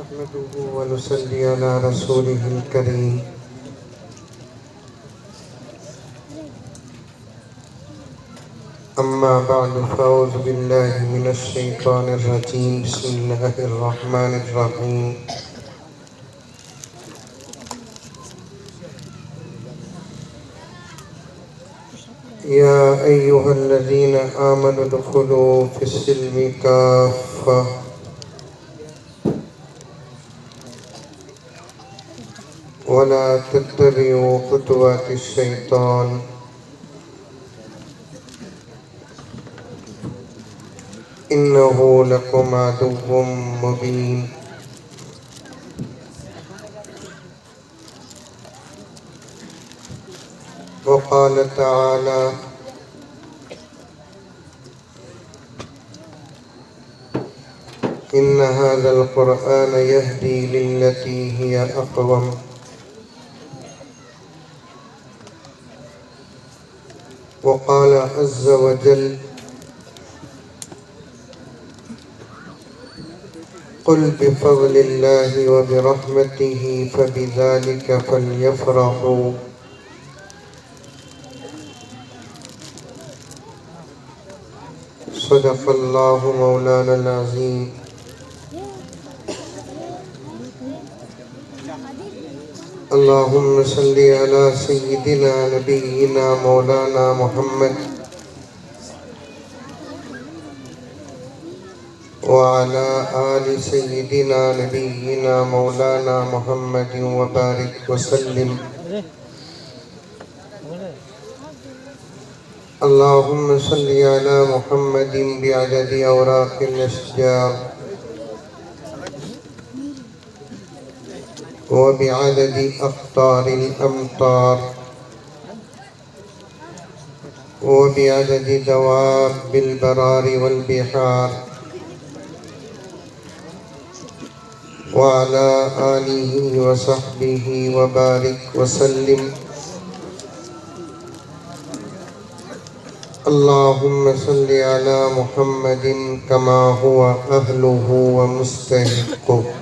नहमदुहु व नुसल्ली अला रसूलिहिल करीम। अम्मा बअद फ़अऊज़ु बिल्लाहि मिनश शैतानिर रजीम। बिस्मिल्लाहिर रहमानिर रहीम। या अय्युहल्लज़ीना आमनु उदख़ुलू फ़िस्सिल्मि काफ़्फ़ा वला तत्तबिउ खुतुवातिश शैतान इन्नहु लकुम अदुव्वुम मुबीन। वक़ाल तआला इन्न हाज़ल क़ुरआन यहदी लिल्लती हिय अक़वम। वक़ाल अज़्ज़ व जल क़ुल बिफ़ज़लिल्लाहि व बिरहमतिही फ़बिज़ालिका फ़ल्यफ़रहू सदक़ल्लाहु मौलाना अज़ीम। अल्लाहुम्मा सल्लि अला सय्यिदिना नबिय्यिना मौलाना मुहम्मद व अला आलि सय्यिदिना नबिय्यिना मौलाना मुहम्मद व बारिक व सल्लिम। अल्लाहुम्मा सल्लि अला मुहम्मदिन बिअददि औराक़िल अश्जार व बिअददि अक़्तारिल अमतार व बिअददि दवाबिल बरारि वल बिहार व अला आलिहि व सहबिहि व बारिक व सल्लिम। अल्लाहुम्मा सल्लि अला मुहम्मदिन कमा हुवा अहलुहु व मुस्तहिक़्क़ुहु।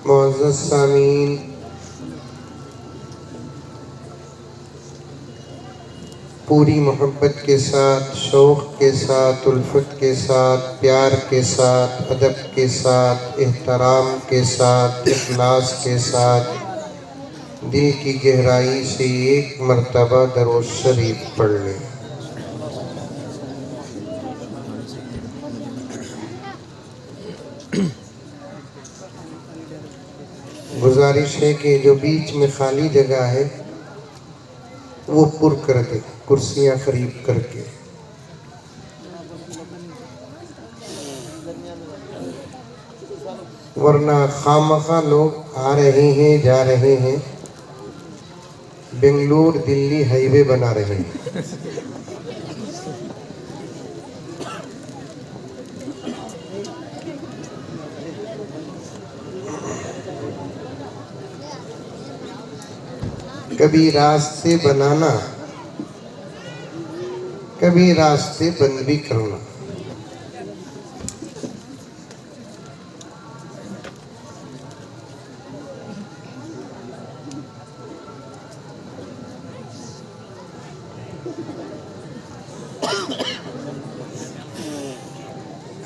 मुअज़्ज़ज़ सामीन, पूरी मोहब्बत के साथ, शौक़ के साथ, उल्फत के साथ, प्यार के साथ, अदब के साथ, एहतराम के साथ, इख़लास के साथ दिल की गहराई से एक मर्तबा दरूद शरीफ पढ़ लें। गुजारिश है कि जो बीच में खाली जगह है वो पुर कर दे, कुर्सियां खरीद करके। वरना खामखा लोग आ रहे हैं, जा रहे हैं, बेंगलुरु दिल्ली हाईवे बना रहे हैं। कभी रास्ते बनाना, कभी रास्ते बंद भी करना।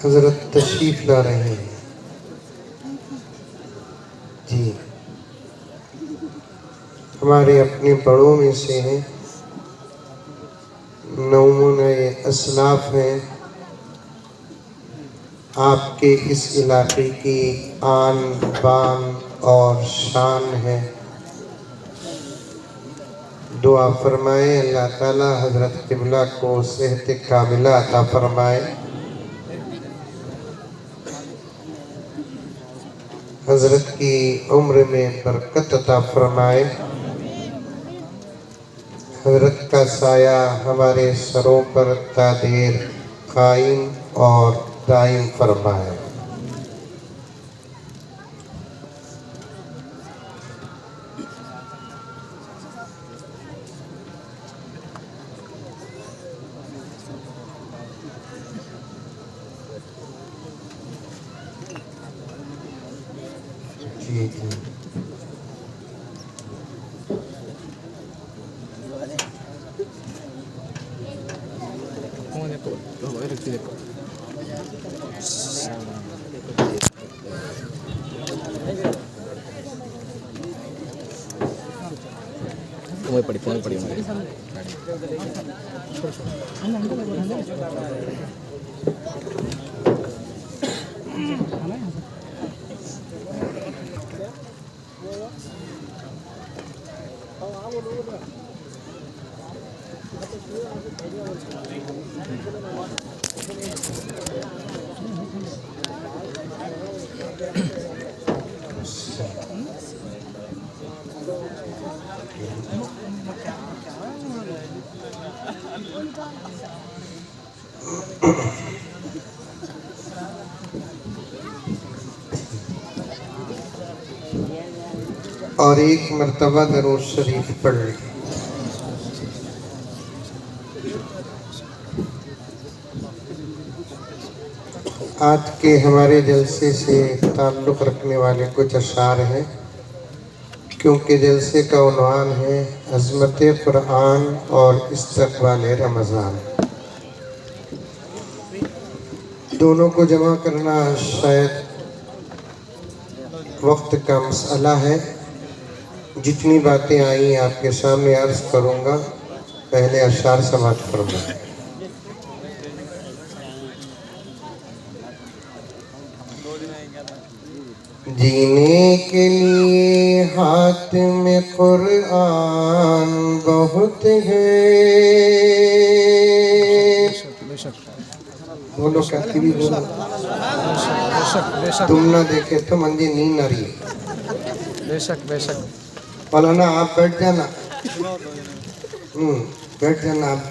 हजरत तशरीफ ला रहे हैं जी, हमारे अपने बड़ों में से हैं, नमूने असलाफ हैं, आपके इस इलाके की आन बान और शान है। दुआ फरमाए अल्लाह ताला हजरत क़िबला को सेहत कामिला अता फरमाए, हजरत की उम्र में बरकत अता फरमाए, हजरत का साया हमारे सरों पर तादेर कायम और दायम फरमाए। पड़ी और एक मर्तबा दरूद शरीफ पढ़ लें। आज के हमारे जलसे से ताल्लुक़ रखने वाले कुछ अशार हैं, क्योंकि जलसे का उन्वान है अज़मत कुरान और इस्तक़बाल रमज़ान। दोनों को जमा करना शायद वक्त का मसला है। जितनी बातें आई आपके सामने अर्ज़ करूँगा, पहले अशार समाप्त फरमाएं। जीने के लिए हाथ में कुरान बहुत है। बोलो कहती भी बोलो। तुम ना देखे तो मंदी नींद आ रही है। बेशक बेशक। मौलाना आप बैठ जाना। बैठ जाना आप।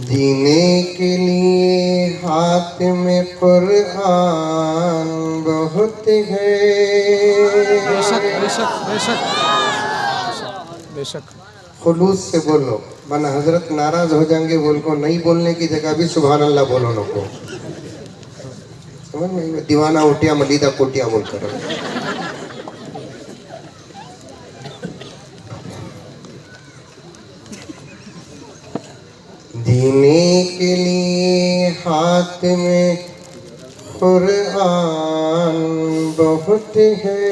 जीने के लिए हाथ में कुरान बहुत है। बेशक बेशक बेशक बेशक। खुलूस से बोलो, वरना हजरत नाराज हो जाएंगे। बोल को नहीं बोलने की जगह भी सुभान अल्लाह बोलो न को। समझ में? दीवाना उठिया मलीदा कोटिया बोलकर। जीने के लिए हाथ में कुरान बहुत है।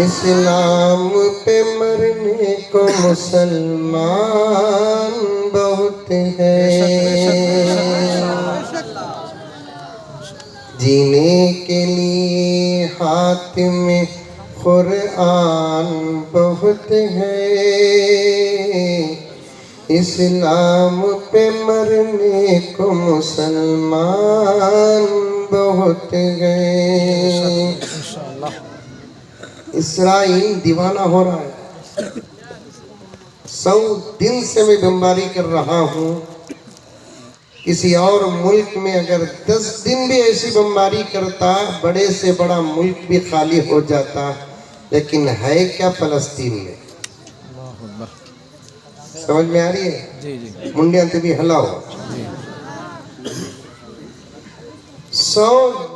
इस्लाम पे मरने को मुसलमान बहुत है। जीने के लिए हाथ में कुरान बहुत है। इस्लाम पे मरने को मुसलमान बहुत गए। इसराइल दीवाना हो रहा है। 100 दिन से मैं बमबारी कर रहा हूँ। किसी और मुल्क में अगर 10 दिन भी ऐसी बमबारी करता, बड़े से बड़ा मुल्क भी खाली हो जाता। लेकिन है क्या फलस्तीन में? समझ में आ रही है? जी जी। मुंडिया भी हलाओ। 100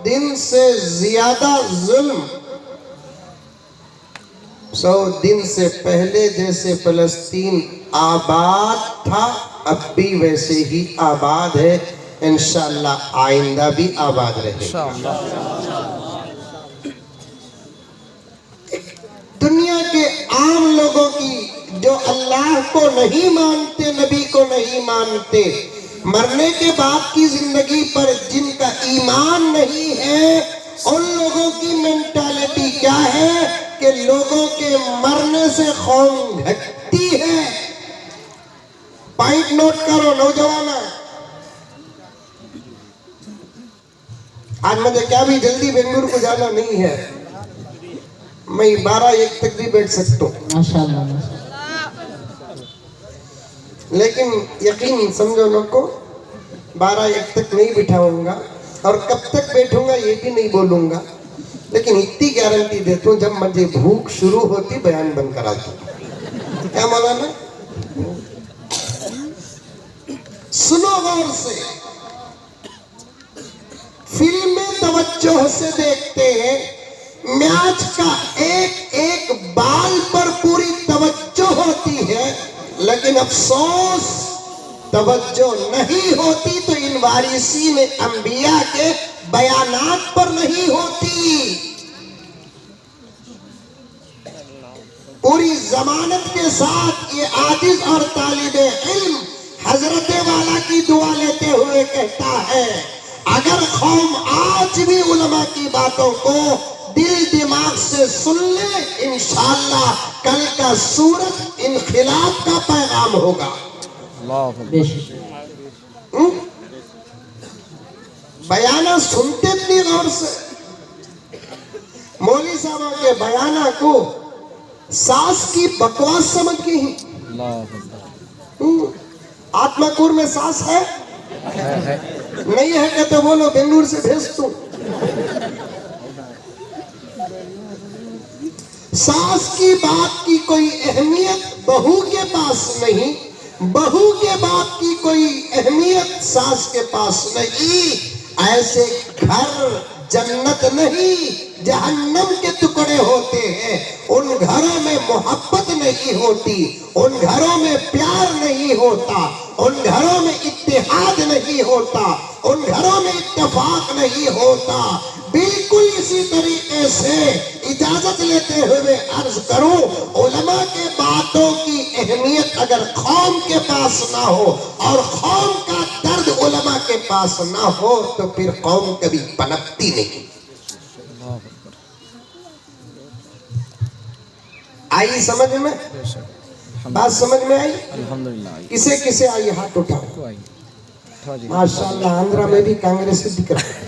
दिन से ज्यादा जुल्म। 100 दिन से पहले जैसे फलस्तीन आबाद था, अब भी वैसे ही आबाद है। इंशाअल्लाह आइंदा भी आबाद रहेगा। दुनिया के आम लोगों की, जो अल्लाह को नहीं मानते, नबी को नहीं मानते, मरने के बाद की जिंदगी पर जिनका ईमान नहीं है, उन लोगों की मेंटालिटी क्या है कि लोगों के मरने से खौफ घटती है। पॉइंट नोट करो नौजवाना। आज मुझे क्या भी जल्दी बेंगलुरु को जाना नहीं है। मैं 12-1 तक भी बैठ सकता हूँ माशाअल्लाह। लेकिन यकीन समझो लोग को, 12-1 तक नहीं बिठाऊंगा और कब तक बैठूंगा ये भी नहीं बोलूंगा। लेकिन इतनी गारंटी देता हूँ, जब मुझे भूख शुरू होती बयान बंद करा दूँ। क्या मौलाना? सुनो गौर से, तवज्जो से देखते हैं, मैच का एक एक बाल पर पूरी तवज्जो होती है, लेकिन अफसोस तवज्जो नहीं होती तो इन वारिसीन अंबिया के बयानात पर नहीं होती। पूरी जमानत के साथ ये आजिज और तालिबे इल्म हजरत वाला की दुआ लेते हुए कहता है, अगर कौम आज भी उलमा की बातों को दिल दिमाग से सुन ले, इंशाअल्लाह कल का सूरज इनखिलाफ का पैगाम होगा। बयाना सुनते इतनी गौर से, मौली साहब के बयाना को सास की बकवास समझ के ही। आत्माकुर में सास है? नहीं है क्या तो बोलो, बेंगलुरु से भेज दूं। सास की बात की कोई अहमियत बहू के पास नहीं, बहू के बात की कोई अहमियत सास के पास नहीं। ऐसे घर जन्नत नहीं जहन्नम के टुकड़े होते हैं। उन घरों में मोहब्बत नहीं होती, उन घरों में प्यार नहीं होता, उन घरों में इत्तेहाद नहीं होता, उन घरों में इत्तेफाक नहीं होता। बिल्कुल इसी तरीके से इजाजत लेते हुए अर्ज करूं, उलमा के बातों की अहमियत अगर कौम के पास ना हो और कौम का दर्द उलमा के पास ना हो तो फिर कौम कभी पनपती नहीं। आई समझ में? बात समझ में आई? अल्हम्दुलिल्लाह। किसे किसे आई हाथ उठाओ। माशाल्लाह, आंध्रा में भी कांग्रेस दिख रहा है।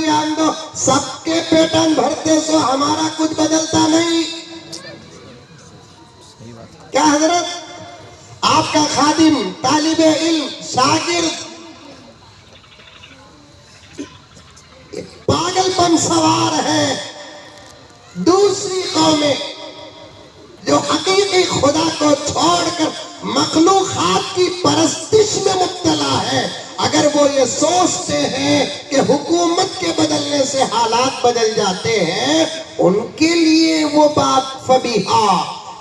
आंदो सबके पेटन भरते सो हमारा कुछ बदलता नहीं। क्या हजरत, आपका खादिम, तालिबे इल्म, शागिर्द पागलपन सवार है। दूसरी कौमें जो हकीकी खुदा को छोड़कर मखलूकात की परस्तिश में मुब्तला है, अगर वो ये सोचते हैं कि हुकूमत के बदलने से हालात बदल जाते हैं, उनके लिए वो बात फबीहा।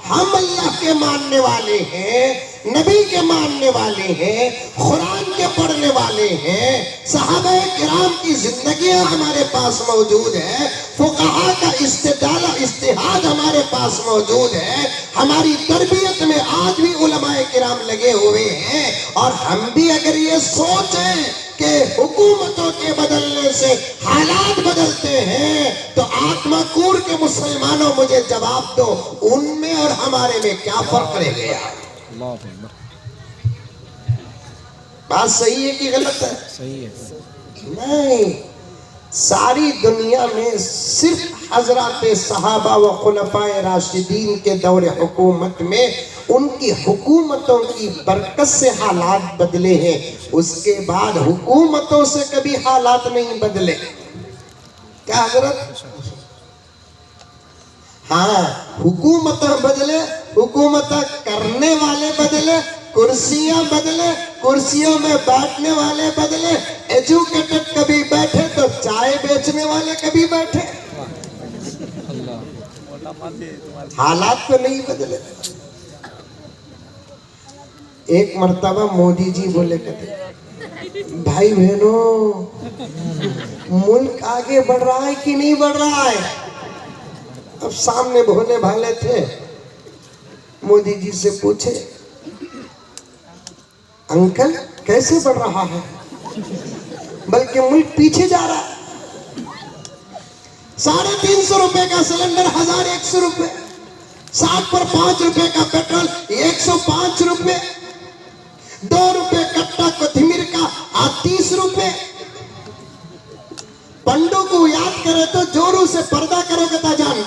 हम अल्लाह के मानने वाले हैं, नबी के मानने वाले हैं, कुरान के पढ़ने वाले हैं, सहाबा किराम की जिंदगियां हमारे पास मौजूद है, फुक़हा का इस्तिहाद हमारे पास मौजूद है। हमारी तरबियत में आज भी उलमाए किराम लगे हुए हैं। और हम भी अगर ये सोचें कि हुकूमतों के बदलने से हालात बदलते हैं, तो आत्माकूर के मुसलमानों मुझे जवाब दो, उनमें और हमारे में क्या फर्क रह गया? बात सही है कि गलत है? सही है। नहीं, सारी दुनिया में सिर्फ हजरत सहाबा व खुलफाए राशिदीन के दौरे हुकूमत में उनकी हुकूमतों की बरकत से हालात बदले हैं। उसके बाद हुकूमतों से कभी हालात नहीं बदले। क्या हजरत? हाँ, हुकूमत बदले, हुकूमत करने वाले बदले, कुर्सियां बदले, कुर्सियों में बैठने वाले बदले, एजुकेटेड कभी बैठे तो चाय बेचने वाले कभी बैठे। हालात तो नहीं बदले। एक मर्तबा मोदी जी बोले, कहते भाई बहनों, मुल्क आगे बढ़ रहा है कि नहीं बढ़ रहा है? अब सामने भोले भाले थे, मोदी जी से पूछे, अंकल कैसे बढ़ रहा है? बल्कि मुल्क पीछे जा रहा है। 350 रुपए का सिलेंडर 1100 रुपए, 60 पर 5 रुपए का पेट्रोल 105 रुपए, 2 रुपए कट्टा कोथिमीर का 30 रुपए। पंडो को याद करे तो जोरू से पर्दा करो कता जान।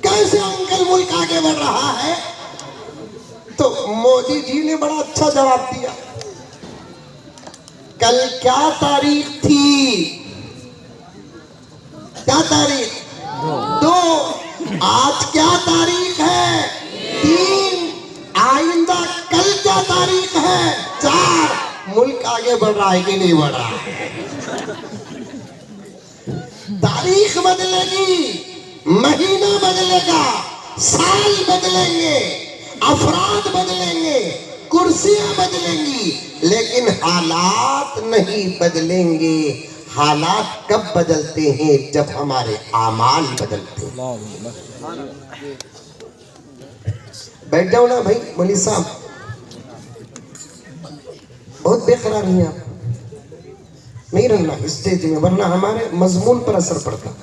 कैसे अंकल मुल्क आगे बढ़ रहा है? तो मोदी जी ने बड़ा अच्छा जवाब दिया। कल क्या तारीख थी? क्या तारीख? 2। आज क्या तारीख है? 3। आइंदा कल क्या तारीख है? 4। मुल्क आगे बढ़ रहा है कि नहीं बढ़ रहा है? तारीख बदलेगी, महीना बदलेगा, साल बदलेंगे, अफराद बदलेंगे, कुर्सियां बदलेंगी, लेकिन हालात नहीं बदलेंगे। हालात कब बदलते हैं? जब हमारे आमाल बदलते हैं। बैठ जाओ ना भाई मौलवी साहब, बहुत बेकरार हैं आप, नहीं रहना स्टेज में, वरना हमारे मजमून पर असर पड़ता है।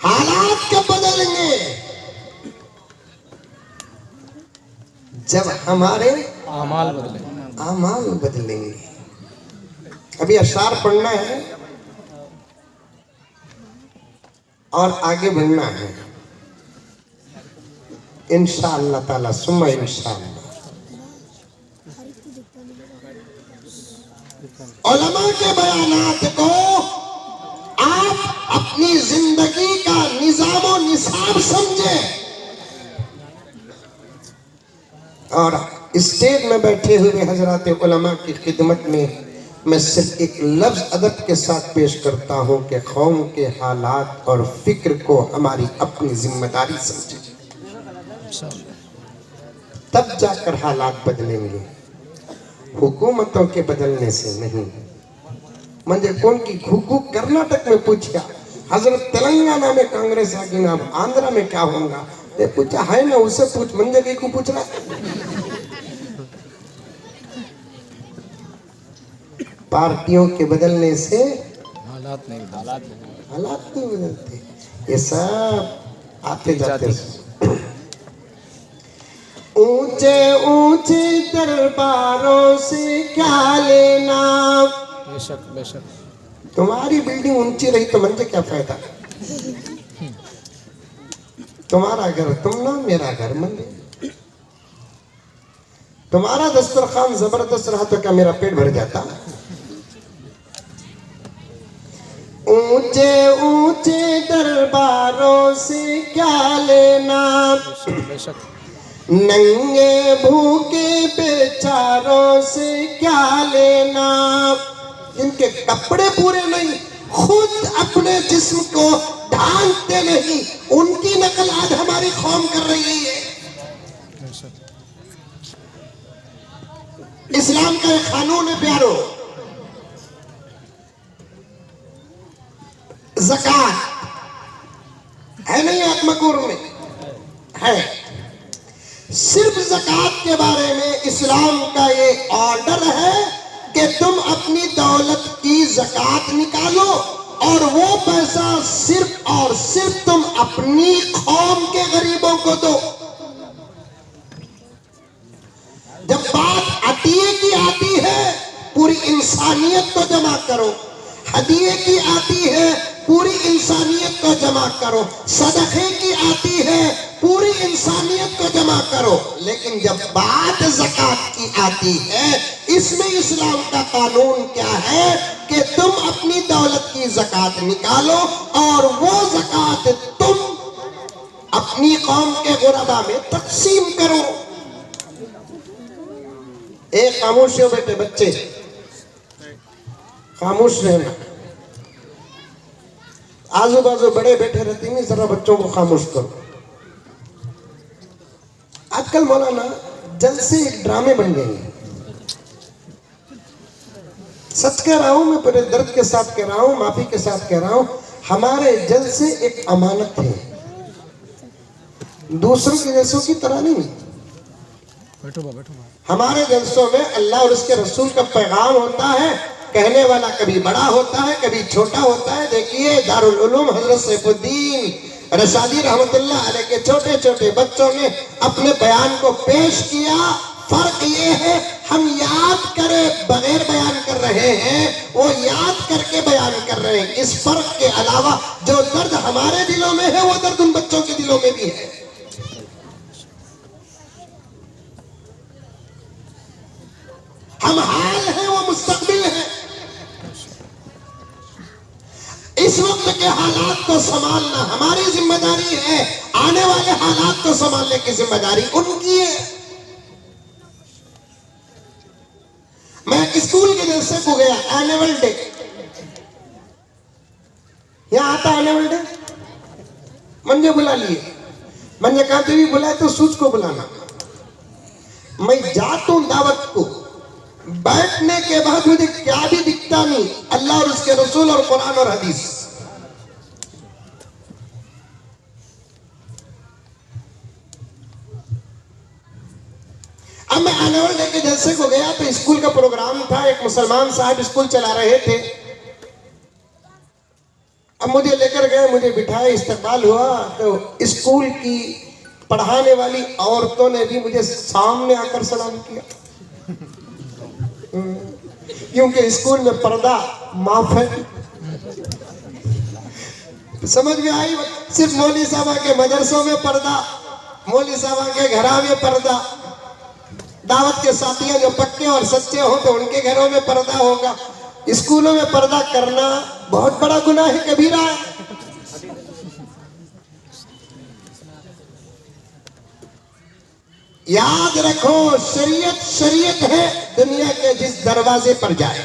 हालात कब बदलेंगे? जब हमारे आमाल बदले। आमाल बदलेंगे। अभी अशार पढ़ना है और आगे बढ़ना है इंशाअल्लाह ताला, सुम्मा इंशाअल्लाह। उलमा के बयानात को आप अपनी जिंदगी का निजामो निसाब समझे, और स्टेज में बैठे हुए हजरात उलमा की खिदमत में मैं सिर्फ एक लफ्ज अदब के साथ पेश करता हूं कि कौम के हालात और फिक्र को हमारी अपनी जिम्मेदारी समझे, तब जाकर हालात बदलेंगे, हुकूमतों के बदलने से नहीं। मुझे कौन की हुकूक कर्नाटक में पूछा, हजरत तेलंगाना में कांग्रेस आ गई ना, अब आंध्रा में क्या होगा? पूछा है ना, उससे पूछ, मंजे को पूछ रहा। पार्टियों के बदलने से हालात नहीं बदलते, ये सब आते जाते। ऊंचे ऊंचे दरबारों से क्या लेना? बेशक बेशक। तुम्हारी बिल्डिंग ऊंची रही तो मुझे क्या फायदा? तुम्हारा घर तुम ना, मेरा घर मंदिर। तुम्हारा दस्तरखान जबरदस्त रहा तो क्या मेरा पेट भर जाता? ऊंचे ऊंचे दरबारों से क्या लेना? बेशक। नंगे भूखे बेचारों से क्या लेना? जिनके कपड़े पूरे नहीं, खुद अपने जिस्म को ढांकते नहीं, उनकी नकल आज हमारी कौम कर रही है। इस्लाम का एक कानून है प्यारो, ज़कात है नहीं आत्मकुर में है। सिर्फ ज़कात के बारे में इस्लाम का ये ऑर्डर है कि तुम अपनी दौलत की ज़कात निकालो और वो पैसा सिर्फ और सिर्फ तुम अपनी कौम के गरीबों को दो। जब बात अतिये की आती है, पूरी इंसानियत को जमा करो। हदिये की आती है, पूरी इंसानियत को जमा करो। सदक़े की आती है, पूरी इंसानियत को जमा करो। लेकिन जब बात ज़कात की आती है, इसमें इस्लाम का कानून क्या है कि तुम अपनी दौलत की ज़कात निकालो और वो ज़कात तुम अपनी कौम के गुरबा में तकसीम करो। एक खामोश हो बेटे, बच्चे खामोश रहना। आजू बाजू बड़े बैठे रहते हैं, जरा बच्चों को खामोश करो। आजकल मौलाना जलसे एक ड्रामे बन गए हैं। सच कह रहा हूं मैं, पूरे दर्द के साथ कह रहा हूं, माफी के साथ कह रहा हूं। हमारे जलसे एक अमानत है, दूसरों के जलसों की तरह नहीं। बैठो बैठो। हमारे जलसों में अल्लाह और उसके रसूल का पैगाम होता है। कहने वाला कभी बड़ा होता है, कभी छोटा होता है। देखिए दारुल उलूम हजरत सैफुद्दीन रशादी रहमतुल्लाह अलैह के छोटे छोटे बच्चों ने अपने बयान को पेश किया। फर्क ये है हम याद करे बगैर बयान कर रहे हैं, वो याद करके बयान कर रहे हैं। इस फर्क के अलावा जो दर्द हमारे दिलों में है वो दर्द उन बच्चों के दिलों में भी है। हम हाल हैं, वो मुस्तकबिल है। इस वक्त के हालात को संभालना हमारी जिम्मेदारी है, आने वाले हालात को संभालने की जिम्मेदारी उनकी है। मैं स्कूल के जलसे को गया, एनुअल डे, यहां आता एनुअल डे, मुझे बुला लिए, मैंने कहा भी बुलाए तो सूच को बुलाना। मैं जाता हूं दावत को, बैठने के बाद मुझे क्या भी दिखता नहीं, अल्लाह और उसके रसूल और कुरान और हदीस। अब मैं एनुअल डे के जलसे को गया तो स्कूल का प्रोग्राम था, एक मुसलमान साहब स्कूल चला रहे थे। अब मुझे लेकर गए, मुझे बिठाए, इस्तकबाल हुआ तो स्कूल की पढ़ाने वाली औरतों ने भी मुझे सामने आकर सलाम किया, क्योंकि स्कूल में पर्दा माफ है। समझ में आई? सिर्फ मौलवी साहबा के मदरसों में पर्दा, मौलवी साहबा के घरा में पर्दा, दावत के साथियां जो पक्के और सच्चे हो तो उनके घरों में पर्दा होगा। स्कूलों में पर्दा करना बहुत बड़ा गुनाह है, कबीरा है। याद रखो, शरीयत शरीयत है, दुनिया के जिस दरवाजे पर जाए।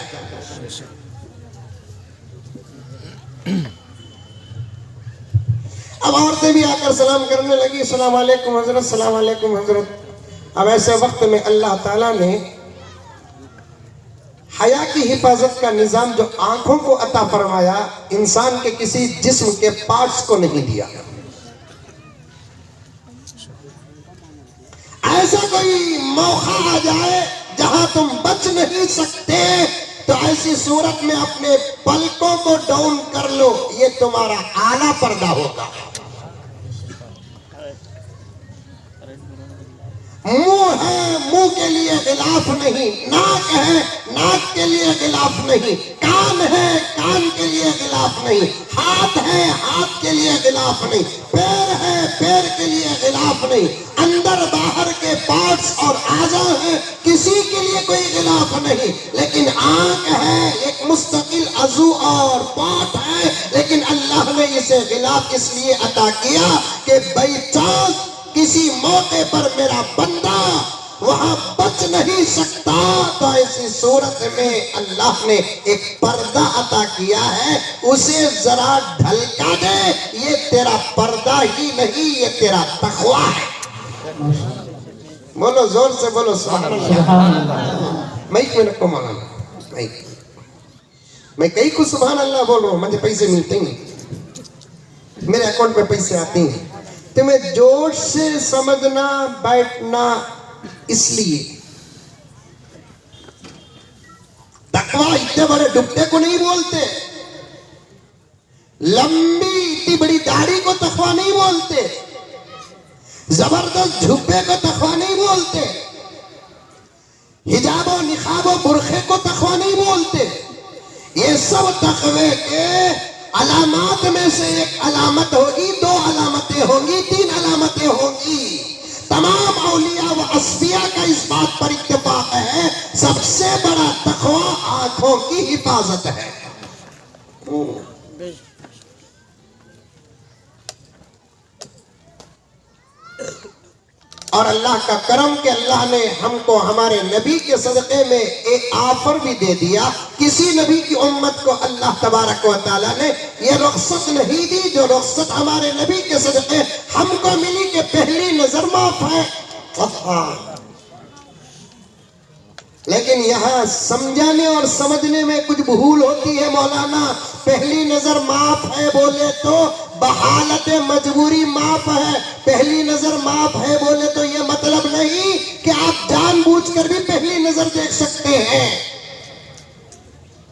अब औरतें भी आकर सलाम करने लगी, सलाम वालेकुम हजरत, सलाम वालेकुम हजरत। अब ऐसे वक्त में अल्लाह ताला ने हया की हिफाजत का निजाम जो आंखों को अता फरमाया, इंसान के किसी जिस्म के पार्ट्स को नहीं दिया। ऐसा कोई मौका आ जाए जहां तुम बच नहीं सकते तो ऐसी सूरत में अपने पलकों को डाउन कर लो, ये तुम्हारा आला पर्दा होगा। मुंह है, मुंह के लिए खिलाफ नहीं, नाक है, नाक के लिए खिलाफ नहीं, कान है, कान के लिए खिलाफ नहीं, हाथ है, हाथ के लिए खिलाफ नहीं, पैर है, पैर के लिए खिलाफ नहीं, अंदर बाहर के पार्ट्स और आज़ा है, किसी के लिए कोई खिलाफ नहीं। लेकिन आंख है, एक मुस्तकिल अज़ू और पार्ट है, लेकिन अल्लाह ने इसे खिलाफ इसलिए अता किया कि बाई चांस किसी मौके पर मेरा बंदा वहां बच नहीं सकता, तो ऐसी सूरत में अल्लाह ने एक पर्दा अता किया है, उसे जरा ढलका दे। ये तेरा पर्दा ही नहीं, ये तेरा तक़वा है। बोलो जोर से, बोलो सुभान अल्लाह। मैं क्यों नको मौलाना, मैं कई को सुभान अल्लाह बोल रहा हूं, मुझे पैसे मिलते नहीं, मेरे अकाउंट में पैसे आते हैं। तुम्हें जोश से समझना बैठना, इसलिए तकवा इतने बड़े डुबते को नहीं बोलते, लंबी इतनी बड़ी दाढ़ी को तकवा नहीं बोलते, जबरदस्त झुब्बे को तकवा नहीं बोलते, हिजाब और निकाब और बुरखे को तकवा नहीं बोलते। ये सब तकवे के अलामत में से एक अलामत होगी, दो अलामतें होंगी, तीन अलामतें होंगी। तमाम औलिया व अस्फिया का इस बात पर इत्तेफाक है, सबसे बड़ा तक़वा आंखों की हिफाजत है। और अल्लाह का करम कि अल्लाह ने हमको हमारे नबी के सदक़े में एक ऑफर भी दे दिया। किसी नबी की उम्मत को अल्लाह तबारक व तआला ने ये रुख़्सत नहीं दी जो रुख़्सत हमारे नबी के सदक़े हमको मिली कि पहली नजर माफ है। लेकिन यहाँ समझाने और समझने में कुछ भूल होती है मौलाना। पहली नजर माफ है बोले तो बहालत मजबूरी माफ है, पहली नजर माफ है बोले तो ये मतलब नहीं कि आप जानबूझकर भी पहली नजर देख सकते हैं।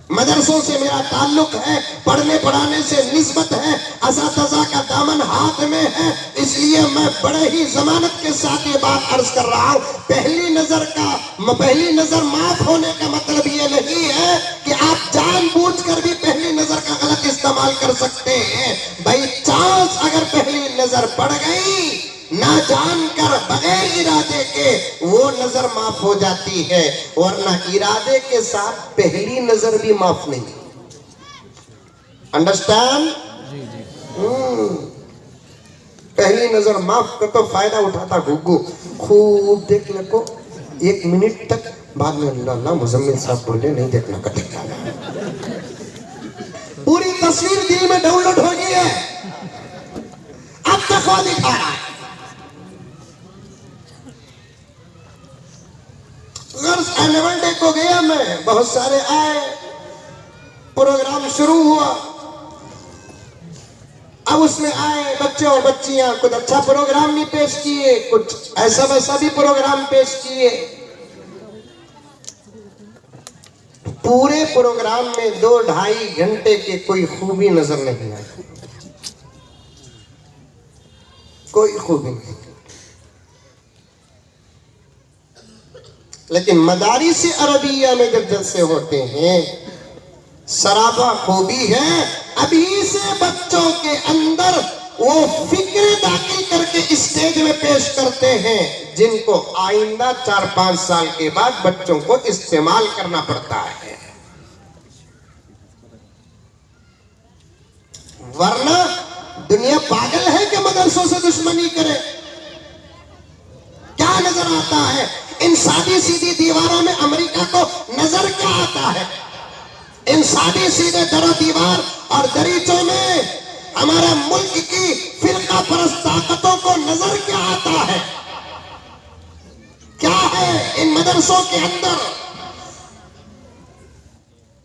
मदरसों से मेरा ताल्लुक है, पढ़ने पढ़ाने से निस्बत है, असातिज़ा का दामन हाथ में है, इसलिए मैं बड़े ही जमानत के साथ ये बात अर्ज कर रहा हूँ। पहली नजर का पहली नजर माफ होने का मतलब ये नहीं है कि आप जानबूझकर भी पहली नजर का गलत इस्तेमाल कर सकते हैं। भाई चांस अगर पहली नजर पड़ गई ना जानकर बगैर इरादे के वो नजर माफ हो जाती है, वरना इरादे के साथ पहली नजर भी माफ नहीं। अंडरस्टैंड? जी जी। पहली नजर माफ कर तो फायदा उठाता गुग्गू, खूब देख ले को 1 मिनट तक, बाद में अल्लाह मुजम्मिल साहब बोले नहीं देखना कटेगा। पूरी तस्वीर दिल में डाउनलोड हो गई है, अब तक वो दिखा रहा है। एनुअल डे को गया मैं, बहुत सारे आए, प्रोग्राम शुरू हुआ। अब उसमें आए बच्चे और बच्चियां, कुछ अच्छा प्रोग्राम भी पेश किए, कुछ ऐसा वैसा भी प्रोग्राम पेश किए। पूरे प्रोग्राम में 2-2.5 घंटे के कोई खूबी नजर नहीं आई, कोई खूबी नहीं। लेकिन मदारिस अरबिया में जब जलसे होते हैं सराबा खूबी है। अभी से बच्चों के अंदर वो फिक्र दाखिल करके स्टेज में पेश करते हैं जिनको आइंदा 4-5 साल के बाद बच्चों को इस्तेमाल करना पड़ता है। वरना दुनिया पागल है कि मदरसों से दुश्मनी करे। क्या नजर आता है इन सादी सीधी दीवारों में? अमेरिका को नजर क्या आता है इन सादी सीधे दरो दीवार और दरीचों में? हमारे मुल्क की फिरका परस्त ताकतों को नजर क्या आता है? क्या है इन मदरसों के अंदर?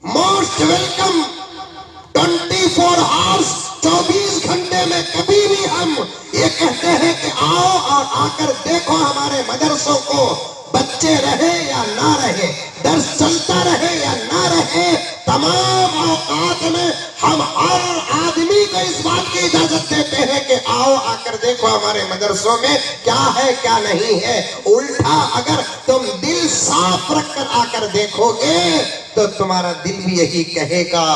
मोस्ट वेलकम 24 आवर्स, 24 घंटे में कभी भी हम ये कहते हैं कि आओ और आकर देखो हमारे मदरसों को। बच्चे रहे या ना रहे, दर्स चलता रहे या ना रहे, तमाम औकात में हम हर आदमी को इस बात की इजाजत देते हैं कि आओ आकर देखो हमारे मदरसों में क्या है क्या नहीं है। उल्टा अगर तुम दिल साफ रखकर आकर देखोगे तो तुम्हारा दिल भी यही कहेगा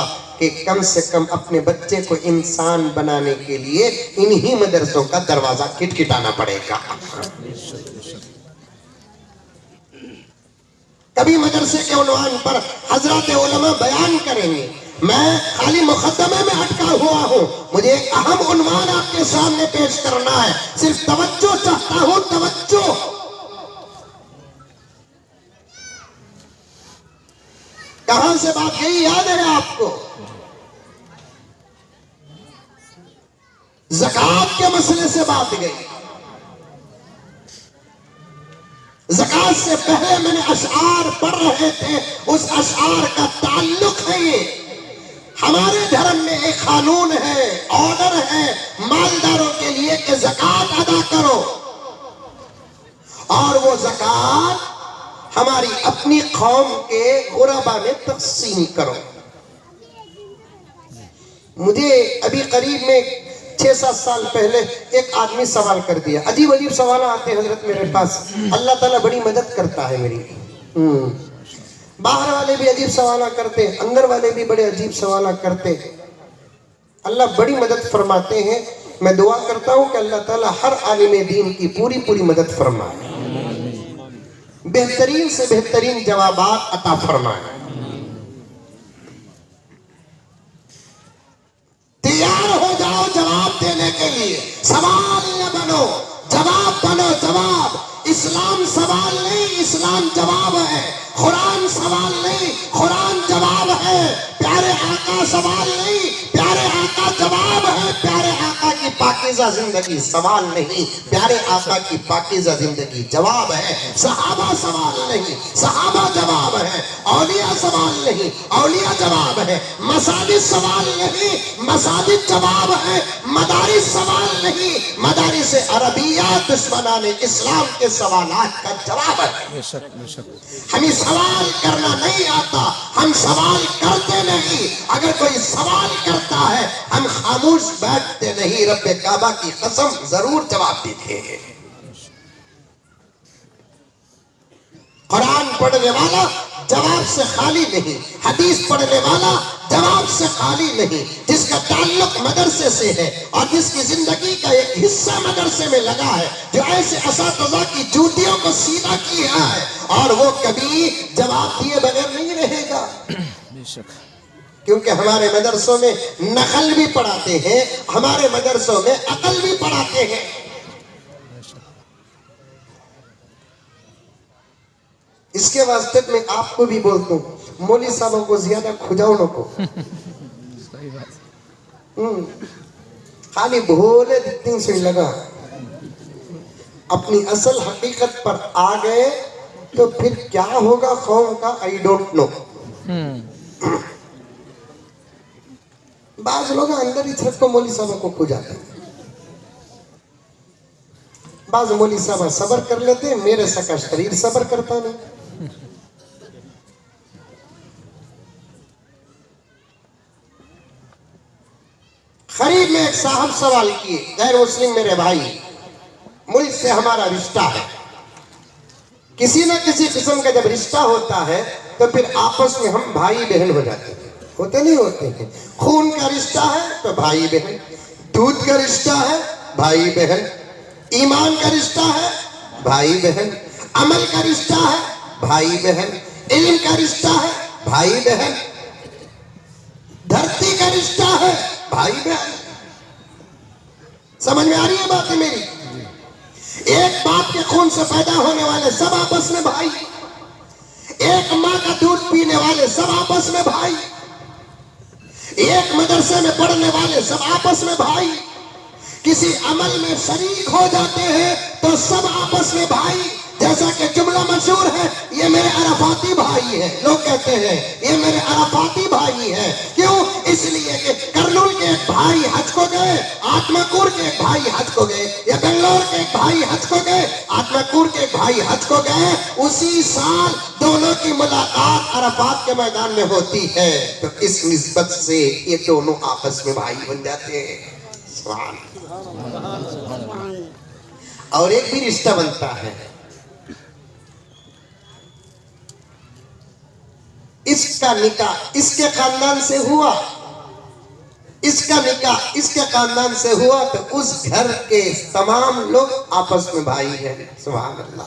कि कम से कम अपने बच्चे को इंसान बनाने के लिए इन्हीं मदरसों का दरवाजा खटखटाना पड़ेगा। कभी मदरसे के उन्वान पर हजरत उलमा बयान करेंगे। मैं खाली मुकद्दमे में अटका हुआ हूँ, मुझे एक अहम उन्वान आपके सामने पेश करना है। सिर्फ तवज्जो चाहता हूँ, तवज्जो। कहां से बात गई याद है आपको? ज़कात के मसले से बात गई। ज़कात से पहले मैंने अशआर पढ़ रहे थे, उस अशआर का ताल्लुक है ये। हमारे धर्म में एक कानून है, ऑर्डर है मालदारों के लिए कि ज़कात अदा करो, और वो ज़कात हमारी अपनी कौम के गुरबा में तक़सीम करो। मुझे अभी करीब में 6-7 साल पहले एक आदमी सवाल कर दिया। अजीब अजीब सवाल आते हैं हजरत मेरे पास, अल्लाह ताला बड़ी मदद करता है मेरी। बाहर वाले भी अजीब सवाल करते हैं, अंदर वाले भी बड़े अजीब सवाल करते हैं। अल्लाह बड़ी मदद फरमाते हैं। मैं दुआ करता हूँ कि अल्लाह ताला हर आलिम दीन की पूरी पूरी मदद फरमाए, बेहतरीन से बेहतरीन जवाबात अता फरमाए। तैयार हो जाओ जवाब देने के लिए। सवाल न बनो, जवाब बनो। जवाब इस्लाम सवाल नहीं, इस्लाम जवाब है। कुरान सवाल नहीं, कुरान जवाब है। प्यारे आका सवाल नहीं, प्यारे आका जवाब है। प्यारे आका की पाकीज़ा जिंदगी सवाल नहीं, प्यारे आका की पाकीज़ा जिंदगी जवाब है। सहाबा सवाल नहीं, सहाबा जवाब है। औलिया सवाल नहीं, औलिया जवाब है। मसाजिद सवाल नहीं, मसाजिद जवाब है। मदारिस सवाल नहीं, मदारिस अरबिया दुश्मनाने इस्लाम के सवालात का जवाब है। बेशक बेशक। हमें सवाल करना नहीं आता, हम सवाल करते नहीं। अगर कोई सवाल करता है हम खामोश बैठते नहीं। रब्बे काबा की कसम जरूर जवाब देते हैं। कुरान पढ़ने वाला जवाब से खाली नहीं, हदीस पढ़ने वाला जवाब से खाली नहीं, जिसका ताल्लुक मदरसे से है और जिसकी जिंदगी का एक हिस्सा मदरसे में लगा है, जो ऐसे असातिज़ा की जूतियों को सीधा किया है, और वो कभी जवाब दिए बगैर नहीं रहेगा। बेशक। क्योंकि हमारे मदरसों में नकल भी पढ़ाते हैं, हमारे मदरसों में अकल भी पढ़ाते हैं। इसके वास्ते मैं आपको भी बोलता हूँ, मौली साहबों को ज्यादा खुजाओ नको। सही बात। खाली भोले दिखते से लगा, अपनी असल हकीकत पर आ गए तो फिर क्या होगा कौम का, आई डोंट नो। बाज लोग अंदर ही छत को मौली साहब को खुजाते हैं, बाज मौली साहब सबर कर लेते हैं, मेरे सका शरीर सबर करता नहीं। खरीब में एक साहब सवाल किए, गैर मुस्लिम मेरे भाई, मुल्क से हमारा रिश्ता है, किसी न किसी किस्म का जब रिश्ता होता है तो फिर आपस में हम भाई बहन हो जाते हैं, होते नहीं होते हैं? खून का रिश्ता है तो भाई बहन, दूध का रिश्ता है भाई बहन, ईमान का रिश्ता है भाई बहन, अमल का रिश्ता है भाई बहन, इल्म का रिश्ता है भाई बहन, धरती का रिश्ता है भाई बहन। समझ में आ रही है बातें मेरी? एक बाप के खून से पैदा होने वाले सब आपस में भाई, एक माँ का दूध पीने वाले सब आपस में भाई, एक मदरसे में पढ़ने वाले सब आपस में भाई, किसी अमल में शरीक हो जाते हैं तो सब आपस में भाई। जैसा कि जुमला मशहूर है, ये मेरे अराफाती भाई है, लोग कहते हैं ये मेरे अराफाती भाई है। क्यों? इसलिए कि करनूल के एक भाई हज को गए, आत्माकूर के एक भाई हज को गए, या बेंगलोर के एक भाई हज को गए, आत्माकूर के एक भाई हज को गए, उसी साल दोनों की मुलाकात अराफात के मैदान में होती है। तो इस निस्बत से ये दोनों आपस में भाई बन जाते हैं। और एक भी रिश्ता बनता है, इसका निकाह इसके खानदान से हुआ, इसका निकाह इसके खानदान से हुआ, तो उस घर के तमाम लोग आपस में भाई हैं। सुभान अल्लाह।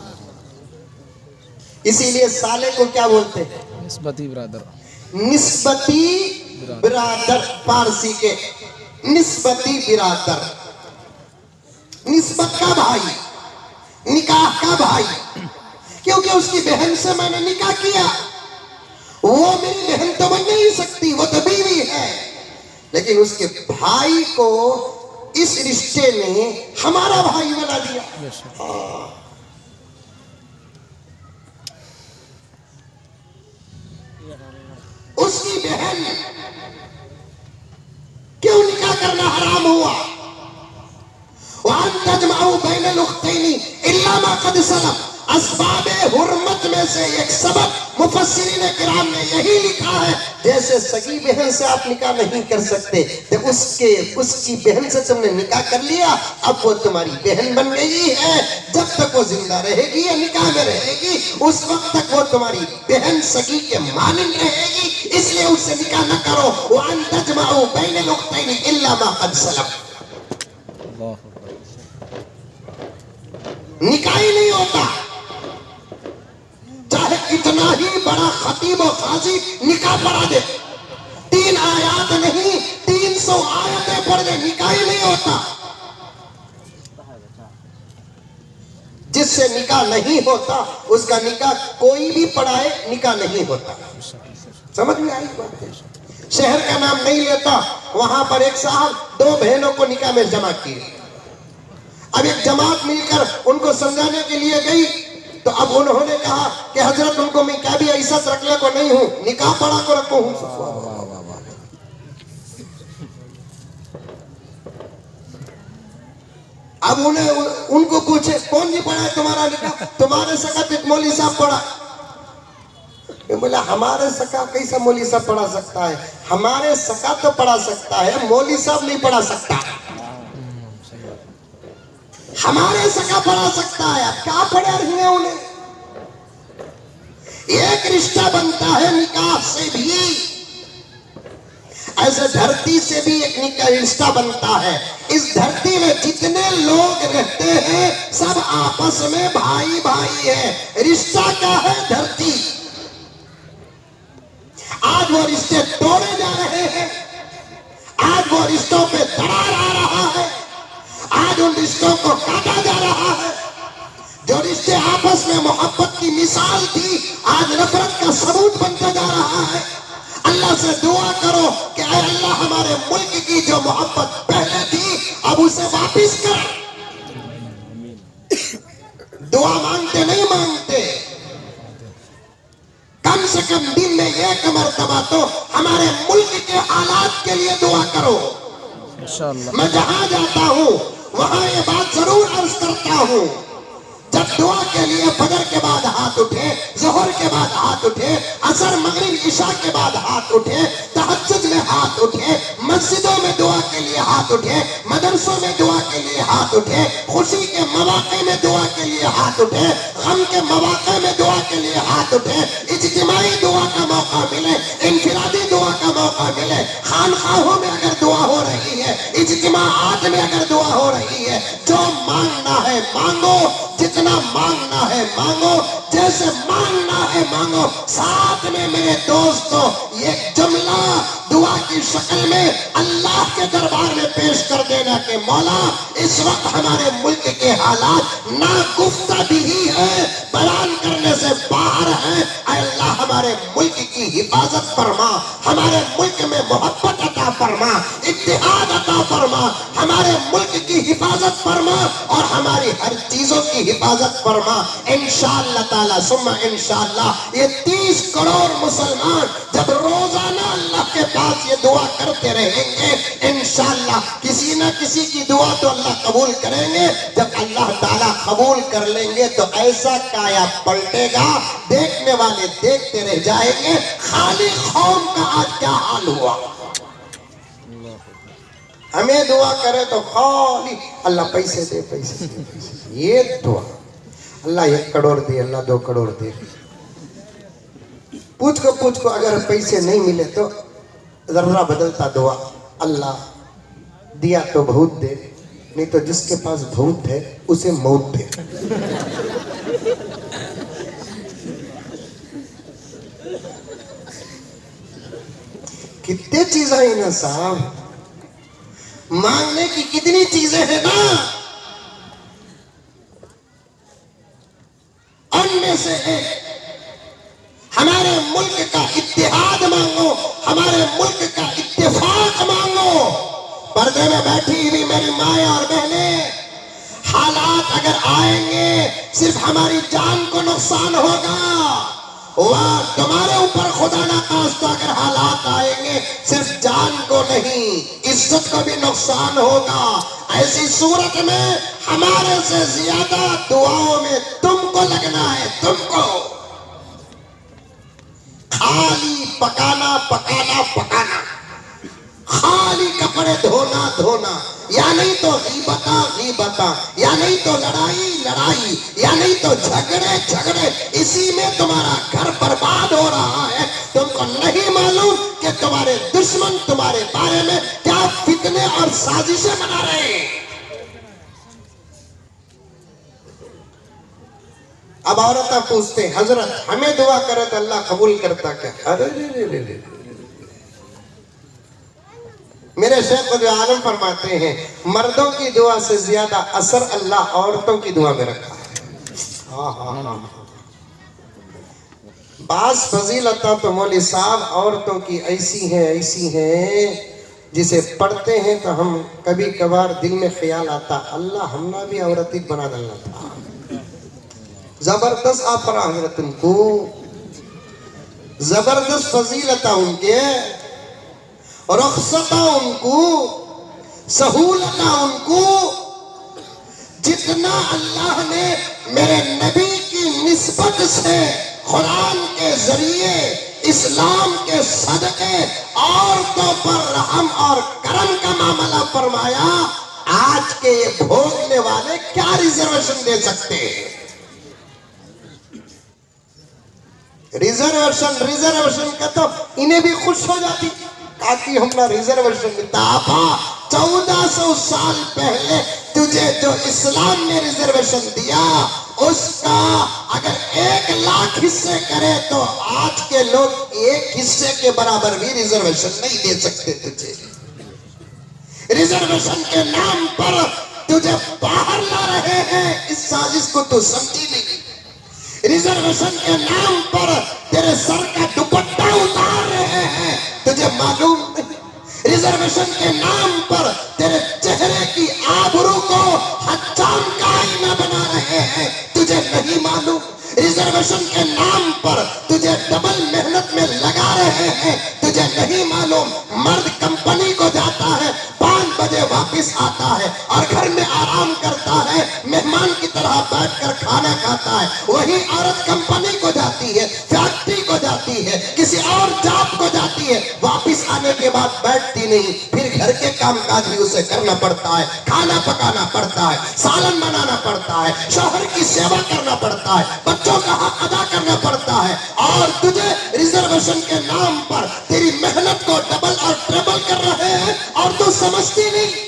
इसीलिए साले को क्या बोलते हैं? निस्बती ब्रादर। निस्बती बिरादर, पारसी के निस्बती बिरादर, निस्बत का भाई, निकाह का भाई। क्योंकि उसकी बहन से मैंने निकाह किया, वो मेरी बहन तो बन नहीं सकती, वो तो बीवी है, लेकिन उसके भाई को इस रिश्ते ने हमारा भाई बना दिया। उसकी बहन क्यों निकाह करना हराम हुआ? वअन तजमअू बैनल उख्तैनी इल्ला मा क़द सलफ। असबाबे हुर्मत में से एक सबब मुफस्सिरीन किराम ने यही लिखा है, जैसे सगी बहन से आप निकाह नहीं कर सकते, तो उसकी बहन से तुमने निकाह कर लिया, अब वो तुम्हारी बहन बन गई है। जब तक वो जिंदा रहेगी या निकाह में रहेगी, उस वक्त तक वो तुम्हारी बहन सगी के मानिंद रहेगी, इसलिए उससे निकाह न करो। वअन तजमअू बैनल उख्तैनी इल्ला मा क़द सलफ। निकाह ही नहीं होता, चाहे कितना ही बड़ा खतीब और काजी निकाह पढ़ा दे, 3 आयात नहीं 300 आयतें पढ़ दे, निकाह ही नहीं होता। जिससे निकाह नहीं होता उसका निकाह कोई भी पढ़ाए निकाह नहीं होता। समझ में आई बात? शहर का नाम नहीं लेता, वहां पर एक साहब 2 बहनों को निकाह में जमा किए। अब एक जमात मिलकर उनको समझाने के लिए गई, तो अब उन्होंने कहा कि हजरत उनको मैं क्या भी ऐसा रखने को नहीं हूं, निकाह पढ़ा को रखो हूं। अब उनको पूछे कौन जी पढ़ा है तुम्हारा निकाह? तुम्हारे सका मौली साहब पढ़ा। बोला हमारे सका कैसा मौली साहब पढ़ा सकता है? हमारे सका तो पढ़ा सकता है, मौली साहब नहीं पढ़ा सकता। हमारे सका पढ़ा सकता है, क्या पढ़ा रही है उन्हें? एक रिश्ता बनता है निकाह से भी, ऐसे धरती से भी एक निकाह रिश्ता बनता है। इस धरती में जितने लोग रहते हैं सब आपस में भाई भाई है। रिश्ता क्या है? धरती। आज वो रिश्ते तोड़े जा रहे हैं, आज वो रिश्तों पे दरार आ रहा है, आज उन रिश्तों को काटा जा रहा है। जो रिश्ते आपस में मोहब्बत की मिसाल थी आज नफरत का सबूत बनता जा रहा है। अल्लाह से दुआ करो कि ऐ अल्लाह हमारे मुल्क की जो मोहब्बत पहले थी अब उसे वापिस कर। दुआ मांगते नहीं मांगते, कम से कम दिन में एक मर्तबा तो हमारे मुल्क के हालात के लिए दुआ करो। इंशाअल्लाह। मैं जहां जाता हूं वहां ये बात जरूर अर्ज करता हूं, जब दुआ के लिए फजर के बाद हाथ उठे, जोहर के बाद हाथ उठे, असर मगरिब इशा के बाद हाथ उठे, तहज्जुद में हाथ उठे, मस्जिदों में दुआ के लिए हाथ उठे, मदरसों में दुआ के लिए हाथ उठे, खुशी के मौके में दुआ के लिए हाथ उठे, गम के मौके में दुआ के लिए हाथ उठे, इज्तिमाई दुआ का मौका मिले, इनफिरादी दुआ का मौका मिले, खानखाहों में अगर दुआ हो रही है, इज्तिमाआत में अगर दुआ हो रही है, जो मांगना है मांगो, जितना मांगना है मांगो, जैसे मांगना है मांगो। साथ में मेरे दोस्तों ये जुमला दुआ की शक्ल में अल्लाह के दरबार में पेश कर देना कि मौला इस वक्त हमारे मुल्क के हालात नागुफ्तगी ही है, बयान करने से बाहर है। अल्लाह हमारे मुल्क की हिफाजत फरमा, हमारे मुल्क में मोहब्बत अता फरमा, इत्तेहाद अता फरमा, हमारे मुल्क की हिफाजत फरमा और हमारी हर चीजों की हिफाजत फरमा। इंशाअल्लाह ताला सुम्मा इंशाअल्लाह ये 30 करोड़ मुसलमान जब रोजाना अल्लाह के पास ये दुआ करते रहेंगे, इंशाअल्लाह किसी न किसी की दुआ तो अल्लाह कबूल करेंगे। जब अल्लाह ताला कबूल कर लेंगे तो ऐसा काया पलटेगा, देखने वाले देखते रह जाएंगे। खाली कौम का आज क्या हाल हुआ। हमें दुआ करे तो खाली अल्लाह पैसे दे, पैसे दे, पैसे दे। ये दुआ अल्लाह 1 करोड़ दे, अल्लाह 2 करोड़ दे। पूछ को अगर पैसे नहीं मिले तो जर्रा बदलता दुआ, अल्लाह दिया तो बहुत दे, नहीं तो जिसके पास बहुत है उसे मौत दे। कितने चीजें हैं ना साहब, मांगने की कितनी चीजें हैं ना। उनमें से एक हमारे मुल्क का इत्तेहाद मांगो, हमारे मुल्क का इत्तेफाक मांगो। पर्दे में बैठी हुई मेरी माए और बहने, हालात अगर आएंगे सिर्फ हमारी जान को नुकसान होगा। वह तुम्हारे ऊपर खुदा ना खास्ता अगर हालात आएंगे सिर्फ जान को नहीं इज्जत को भी नुकसान होगा। ऐसी सूरत में हमारे से ज्यादा दुआओं में तुमको लगना है, तुमको। खाली पकाना पकाना पकाना, खाली कपड़े धोना धोना, या नहीं तो गीबता गीबता, या नहीं तो लड़ाई लड़ाई, या नहीं तो झगड़े झगड़े। इसी में तुम्हारा घर बर्बाद हो रहा है। तुमको नहीं मालूम कि तुम्हारे दुश्मन तुम्हारे बारे में क्या फितने और साजिशें बना रहे हैं। अब औरतें पूछते हजरत हमें दुआ करे तो अल्लाह कबूल करता क्या? अरे रे। मेरे शेख जो आलम फरमाते हैं मर्दों की दुआ से ज्यादा असर अल्लाह औरतों की दुआ में रखा है। बास फजीलता तो मौली साहब औरतों की ऐसी हैं जिसे पढ़ते हैं तो हम कभी कभार दिल में ख्याल आता अल्लाह हमना भी औरत ही बना डालना था। जबरदस्त आफरा हजरत उनको, जबरदस्त फजीलता उनके, रुखसता उनको, सहूलता उनको। जितना अल्लाह ने मेरे नबी की निस्बत से कुरान के जरिए इस्लाम के सदके औरतों पर रहम और करम का मामला फरमाया, आज के ये भोगने वाले क्या रिजर्वेशन दे सकते हैं? रिजर्वेशन रिजर्वेशन का तो इन्हें भी खुश हो जाती ताकि हमने रिजर्वेशन मिलता। आपा 1400 साल पहले तुझे जो इस्लाम ने रिजर्वेशन दिया उसका अगर 1 लाख हिस्से करे तो आज के लोग 1 हिस्से के बराबर भी रिजर्वेशन नहीं दे सकते तुझे। रिजर्वेशन के नाम पर तुझे बाहर ला रहे हैं, इस साजिश को तो समझी नहीं। रिजर्वेशन के नाम पर तेरे सर का दुपट्टा उतार रहे हैं, तुझे मालूम नहीं। रिजर्वेशन के नाम पर तेरे चेहरे की आबरू को हजाम का आईना बना रहे हैं, तुझे नहीं मालूम। रिजर्वेशन के नाम पर तुझे डबल मेहनत में लगा रहे हैं, तुझे नहीं मालूम। मर्द कंपनी को जाता है, 5 बजे वापस आता है और घर में आराम करता है, मेहमान की तरह बैठकर खाना खाता है। वही औरत कंपनी को जाती है, फैक्ट्री को जाती है, किसी और जॉब को जाती है, वापस आने के बाद बैठती नहीं, फिर घर के कामकाज भी उसे करना पड़ता है, खाना पकाना पड़ता है, सालन बनाना पड़ता है, शौहर की सेवा करना पड़ता है, बच्चों का हक अदा करना पड़ता है। और तुझे रिजर्वेशन के नाम पर तेरी मेहनत को डबल और ट्रिपल कर रहे हैं और तू समझती नहीं।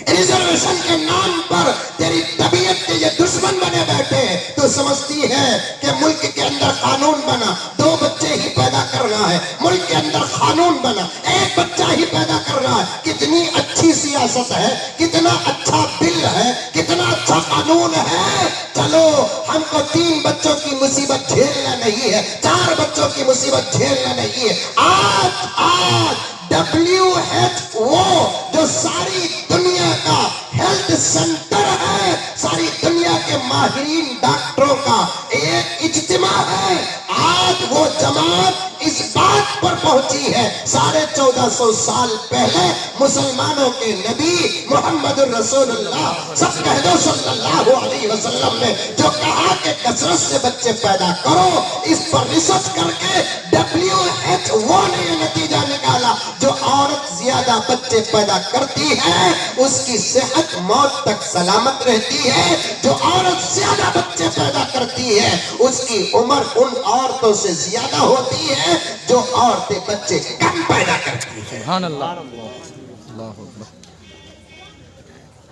रिजर्वेशन के नाम पर तेरी तबीयत के ये दुश्मन बने बैठे हैं। तो समझती है कि मुल्क के अंदर कानून बना, 2 बच्चे ही पैदा करना है, मुल्क के अंदर कानून बना, 1 बच्चा ही पैदा करना है। कितनी अच्छी सियासत है, कितना अच्छा बिल है, कितना अच्छा कानून है। चलो हमको 3 बच्चों की मुसीबत झेलना नहीं है, 4 बच्चों की मुसीबत झेलना नहीं है। आज WHO जो सारी दुनिया का हेल्थ सेंटर है, सारी दुनिया के माहिरीन डॉक्टरों का एक इज्तिमा है। आज वो जमात इस बात पर पहुंची है, 1450 साल पहले मुसलमानों के नबी मोहम्मद रसूलुल्लाह सब कह दो सल्लल्लाहु अलैहि वसल्लम ने जो कहा कि कसरत से बच्चे पैदा करो, इस पर रिसर्च करके WHO ने यह नतीजा निकाला, जो औरत ज्यादा बच्चे पैदा करती है उसकी सेहत मौत तक सलामत रहती है। जो औरत ज्यादा बच्चे पैदा करती है उसकी उम्र उन औरतों से ज्यादा होती है जो औरतें बच्चे कम पैदा करती है। सुभान अल्लाह, अल्लाहु अकबर।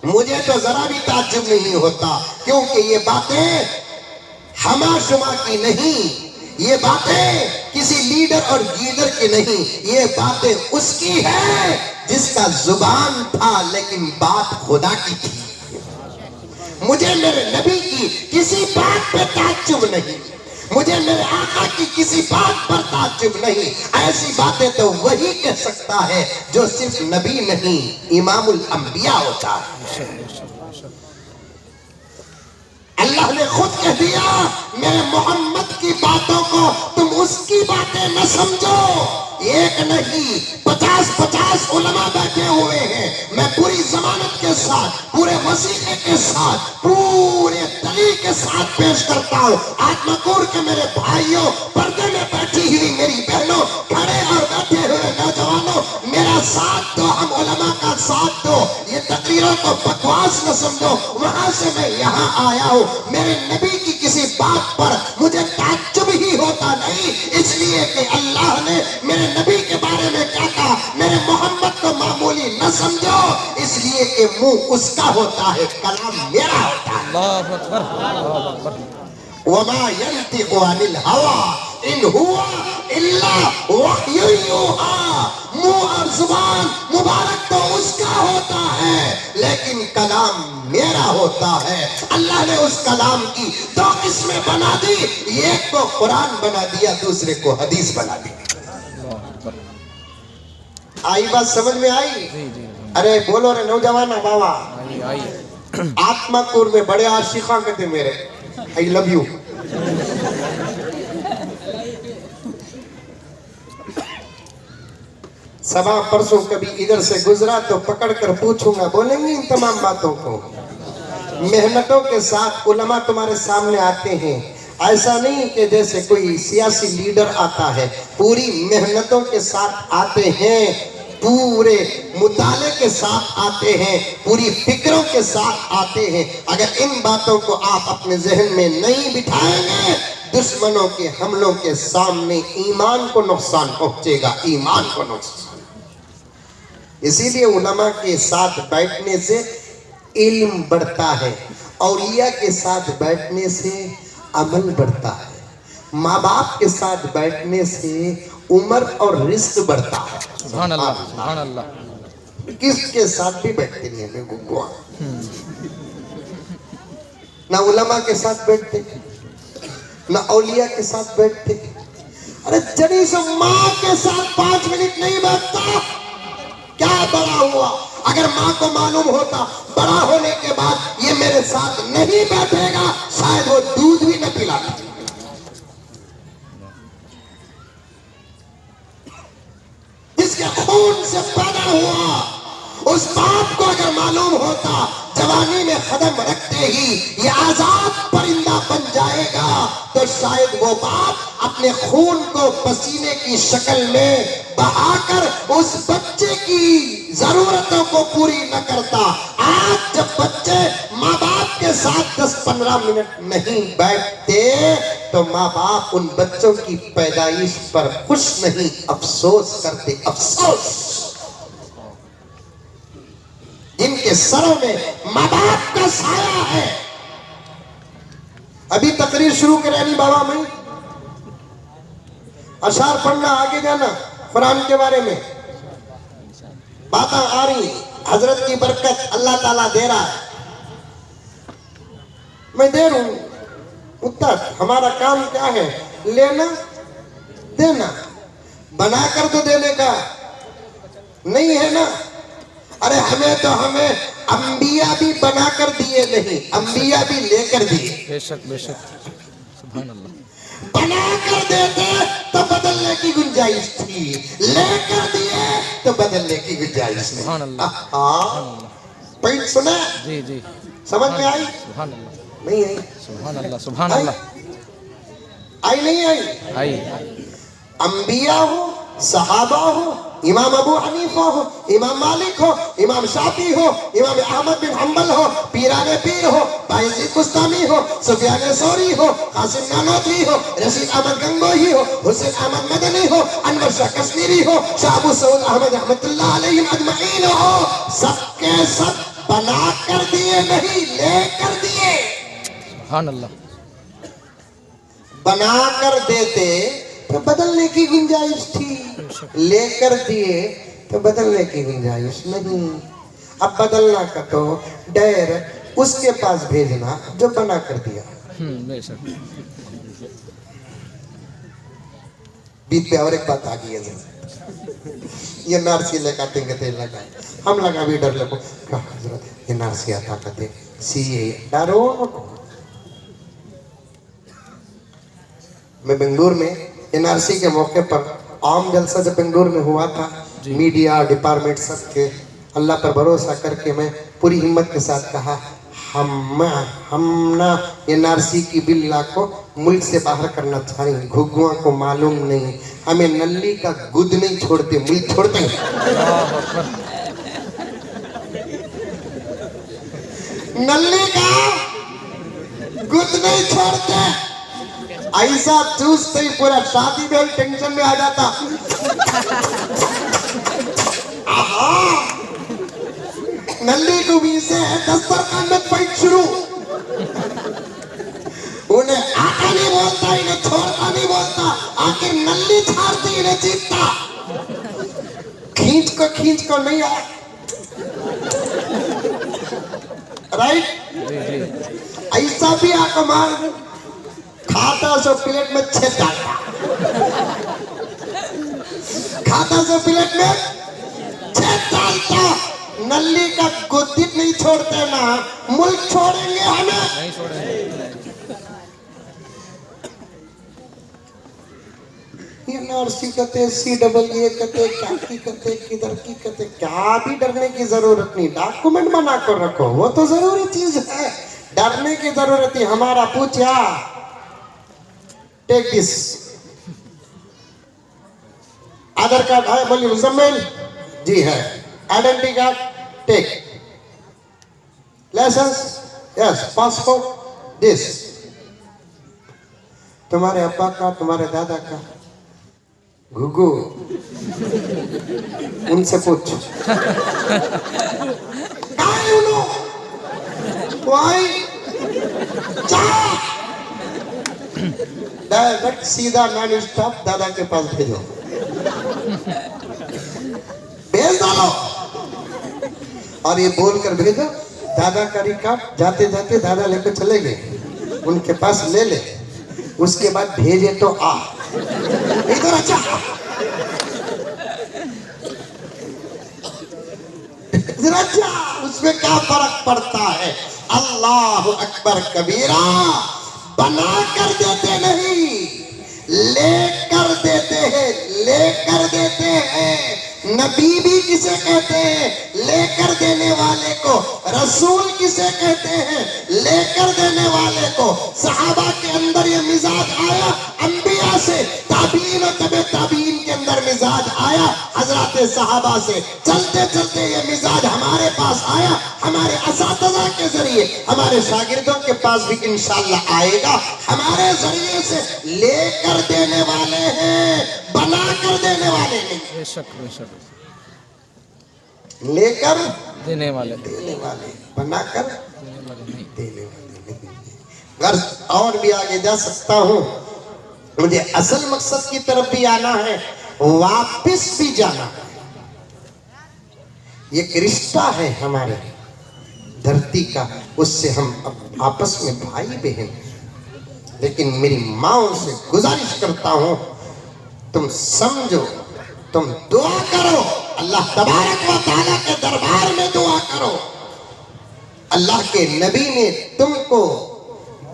मुझे तो जरा भी ताज्जुब नहीं होता, क्योंकि ये बातें हमाशुमा की नहीं, ये बातें किसी लीडर और गीदर की नहीं, ये बातें उसकी है जिसका जुबान था लेकिन बात खुदा की थी। मुझे मेरे नबी की किसी बात पे ताज्जुब नहीं, मुझे मेरे आका की किसी बात पर ताज्जुब नहीं। ऐसी बातें तो वही कह सकता है जो सिर्फ नबी नहीं इमामुल अंबिया होता है। अल्लाह ने खुद कह दिया, मेरे मोहम्मद की बातों को तुम उसकी बातें न समझो। एक नहीं 50 उलमा बैठे हुए हैं, मैं पूरी जमानत के साथ, पूरे वसीले के साथ, पूरे दलील के साथ पेश करता हूँ। आत्मकूर के मेरे भाइयों, पर्दे में बैठी हुई मेरी बहनों, खड़े और बैठे हुए नौजवानों, मेरा साथ दो, हम उलमा का साथ दो। ये तकरीरों को बकवास न समझो, वहां से मैं यहाँ आया हूँ। मेरे नबी की किसी बात पर मुझे ताज्जुब ही होता नहीं, इसलिए कि अल्लाह ने मेरे नबी के बारे में क्या कहा, मेरे मोहम्मद को मामूली न समझो, इसलिए कि मुंह उसका होता है, कलाम मेरा होता है। अल्लाहु अकबर, अल्लाहु अकबर। वमा यंतिकु अनिल हवा इन हुआ इल्ला वह्यु यूहा। मुंह और जुबान मुबारक तो उसका होता है, लेकिन कलाम मेरा होता है। अल्लाह ने उस कलाम की 2 किस्में बना दी, एक को कुरान बना दिया, दूसरे को हदीस बना दी। आई बात समझ में आई? जी जी, अरे बोलो रे नौजवान बाबा, आई। आत्माकुर में बड़े आशिका कहते मेरे, आई लव यू। सबा परसों कभी इधर से गुजरा तो पकड़कर पूछूंगा, बोलेंगे इन तमाम बातों को। मेहनतों के साथ उलमा तुम्हारे सामने आते हैं, ऐसा नहीं कि जैसे कोई सियासी लीडर आता है, पूरी मेहनतों के साथ आते हैं। पूरे मुताले के साथ आते हैं, पूरी फिक्रों के साथ आते हैं। अगर इन बातों को आप अपने जहन में नहीं बिठाएंगे, दुश्मनों के हमलों के सामने ईमान को नुकसान पहुंचेगा, ईमान को नुकसान। इसीलिए उलमा के साथ बैठने से इल्म बढ़ता है, औलिया के साथ बैठने से अमल बढ़ता है, माँ बाप के साथ बैठने से उम्र और रिस्क बढ़ता है। सुभान अल्लाह, सुभान अल्लाह। किसके साथ भी बैठते नहीं हमें गुगुआ, ना उलमा के साथ बैठते, ना औलिया के साथ बैठते। अरे जनी से माँ के साथ 5 मिनट नहीं बैठता, क्या बड़ा हुआ? अगर माँ को मालूम होता बड़ा होने के बाद ये मेरे साथ नहीं बैठेगा, शायद वो दूध भी न पिलाता। जिसके खून से पैदा हुआ, उस बाप को अगर मालूम होता जवानी में कदम रखते ही ये आजाद परिंदा बन जाएगा, तो शायद वो बाप अपने खून को पसीने की शक्ल में बहाकर उस बच्चे की जरूरतों को पूरी न करता। आज जब बच्चे माँ बाप के साथ 10-15 मिनट नहीं बैठते, तो माँ बाप उन बच्चों की पैदाइश पर खुश नहीं, अफसोस करते। अफसोस इनके सरों में माँ बाप का साया है। अभी तकरीर शुरू करानी बाबा में, अशार पढ़ना, आगे जाना, कुरान के बारे में बातें आ रही, हजरत की बरकत अल्लाह ताला दे रहा है, मैं दे रहा हूं। उत्तर हमारा काम क्या है? लेना देना, बनाकर तो देने का नहीं है ना। अरे हमें अंबिया भी बनाकर दिए नहीं, अंबिया भी लेकर दिए। बेशक बेशक, सुभान अल्लाह। बनाकर देते तो बदलने की गुंजाइश थी, लेकर दिए तो बदलने की गुंजाइश नहीं। सुभान अल्लाह, पॉइंट सुना? जी जी, समझ में आई? सुभान अल्लाह, नहीं आई? सुभान अल्लाह, सुभान अल्लाह। आई नहीं आई? आई। अंबिया हो, सहाबा हो, इमाम अबू हनीफा हो, इमाम मालिक हो, इमाम शाफी हो, इमाम अहमद बिन हम्बल हो, पीराने पीर हो, बायजीद बुस्तामी हो, सुफियान सौरी हो, कासिम नानोतवी हो, रशीद अहमद गंगोही हो, हुसैन अहमद मदनी हो, अनवर शाह कश्मीरी हो, शाह अबू सऊद अहमद रहमतुल्लाह अलैहिम अजमईन हो, सबके सब बना कर दिए नहीं, लेकर दिए। सुभान अल्लाह। बना कर देते तो बदलने की गुंजाइश थी, लेकर दिए तो बदलने की गुंजाइश नहीं। अब बदलना का तो डायरेक्ट उसके पास भेजना जो बना कर दिया। बेशक। बीच पे और एक बात आ गई है, ये नारसी लगा तेल लगा, हम लगा भी डर लगो, क्या हजरत ये नारसी आता कहते सी डरो। मैं बेंगलुरु में एनआरसी के मौके पर आम जलसा जब बेंगलुरु में हुआ था, मीडिया डिपार्टमेंट सब के अल्लाह पर भरोसा करके मैं पूरी हिम्मत के साथ कहा, हम ना एनआरसी की बिल्ला को मुल्क से बाहर करना चाहेंगे। घुग्गुआ को मालूम नहीं, हमें नल्ली का गुद नहीं छोड़ते, मुल्क छोड़ते हैं। नल्ली का गुद नहीं छोड़ते। ऐसा चूसते ही पूरा शादी में टेंशन में आ जाता। नल्ली को भी से दस्तरखान में फाइट शुरू। उन्हें आका नहीं बोलता, इन्हें छोड़ता नहीं बोलता, आखिर नल्ली छाड़ती इन्हें जीतता। खींच को नहीं आया, राइट? ऐसा भी आका मार खाता सो प्लेट में छेद डालता, खाता सो प्लेट में छेद डालता। नल्ली का गुद्दित नहीं छोड़ते ना, मुल्क छोड़ेंगे हमें नहीं छोड़ेंगे। ये नर्सी कहते, CAA कहते, क्या कहते, किधर की कहते, क्या भी डरने की जरूरत नहीं। डॉक्यूमेंट बना कर रखो, वो तो जरूरी चीज है, डरने की जरूरत नहीं। हमारा पूछा टेक दिस आधार कार्ड है, बोली मुजम्मिल जी है। Identity card take, license yes, passport this. तुम्हारे अब्बा का, तुम्हारे दादा का, घुघू उनसे पूछ। डायरेक्ट सीधा नॉन स्टॉप दादा के पास भेजो, भेज डालो और ये बोलकर भेजो दादा का रिकॉर्ड जाते जाते दादा लेकर चले गए, उनके पास ले ले, उसके बाद भेजे तो आ इधर। अच्छा अच्छा, उसमें क्या फर्क पड़ता है? अल्लाह अकबर कबीरा। बना कर देते नहीं, लेकर देते हैं, लेकर देते हैं। नबी भी किसे कहते हैं? लेकर देने वाले को। रसूल किसे कहते हैं? लेकर देने वाले को। सहाबा के अंदर ये मिजाज आया, अंबिया से, ताबीन और तबे ताबीन के अंदर मिजाज आया, हजरत सहाबा से। चलते चलते ये मिजाज हमारे पास आया, हमारे असातिज़ा के जरिए, हमारे शागिर्दों के पास भी इंशाअल्लाह आएगा। हमारे जरिए से लेकर देने वाले हैं, बना कर देने वाले नहीं। बेशक बेशक। लेकर देने वाले, बनाकर देने वाले नहीं। देने वाले नहीं। गर्ज और भी आगे जा सकता हूँ, मुझे असल मकसद की तरफ भी आना है, वापिस भी जाना है। ये रिश्ता है हमारे धरती का, उससे हम आपस में भाई बहन। लेकिन मेरी माओ से गुजारिश करता हूं, तुम समझो, तुम दुआ करो, अल्लाह तबारक व तआला के दरबार में दुआ करो। अल्लाह के नबी ने तुमको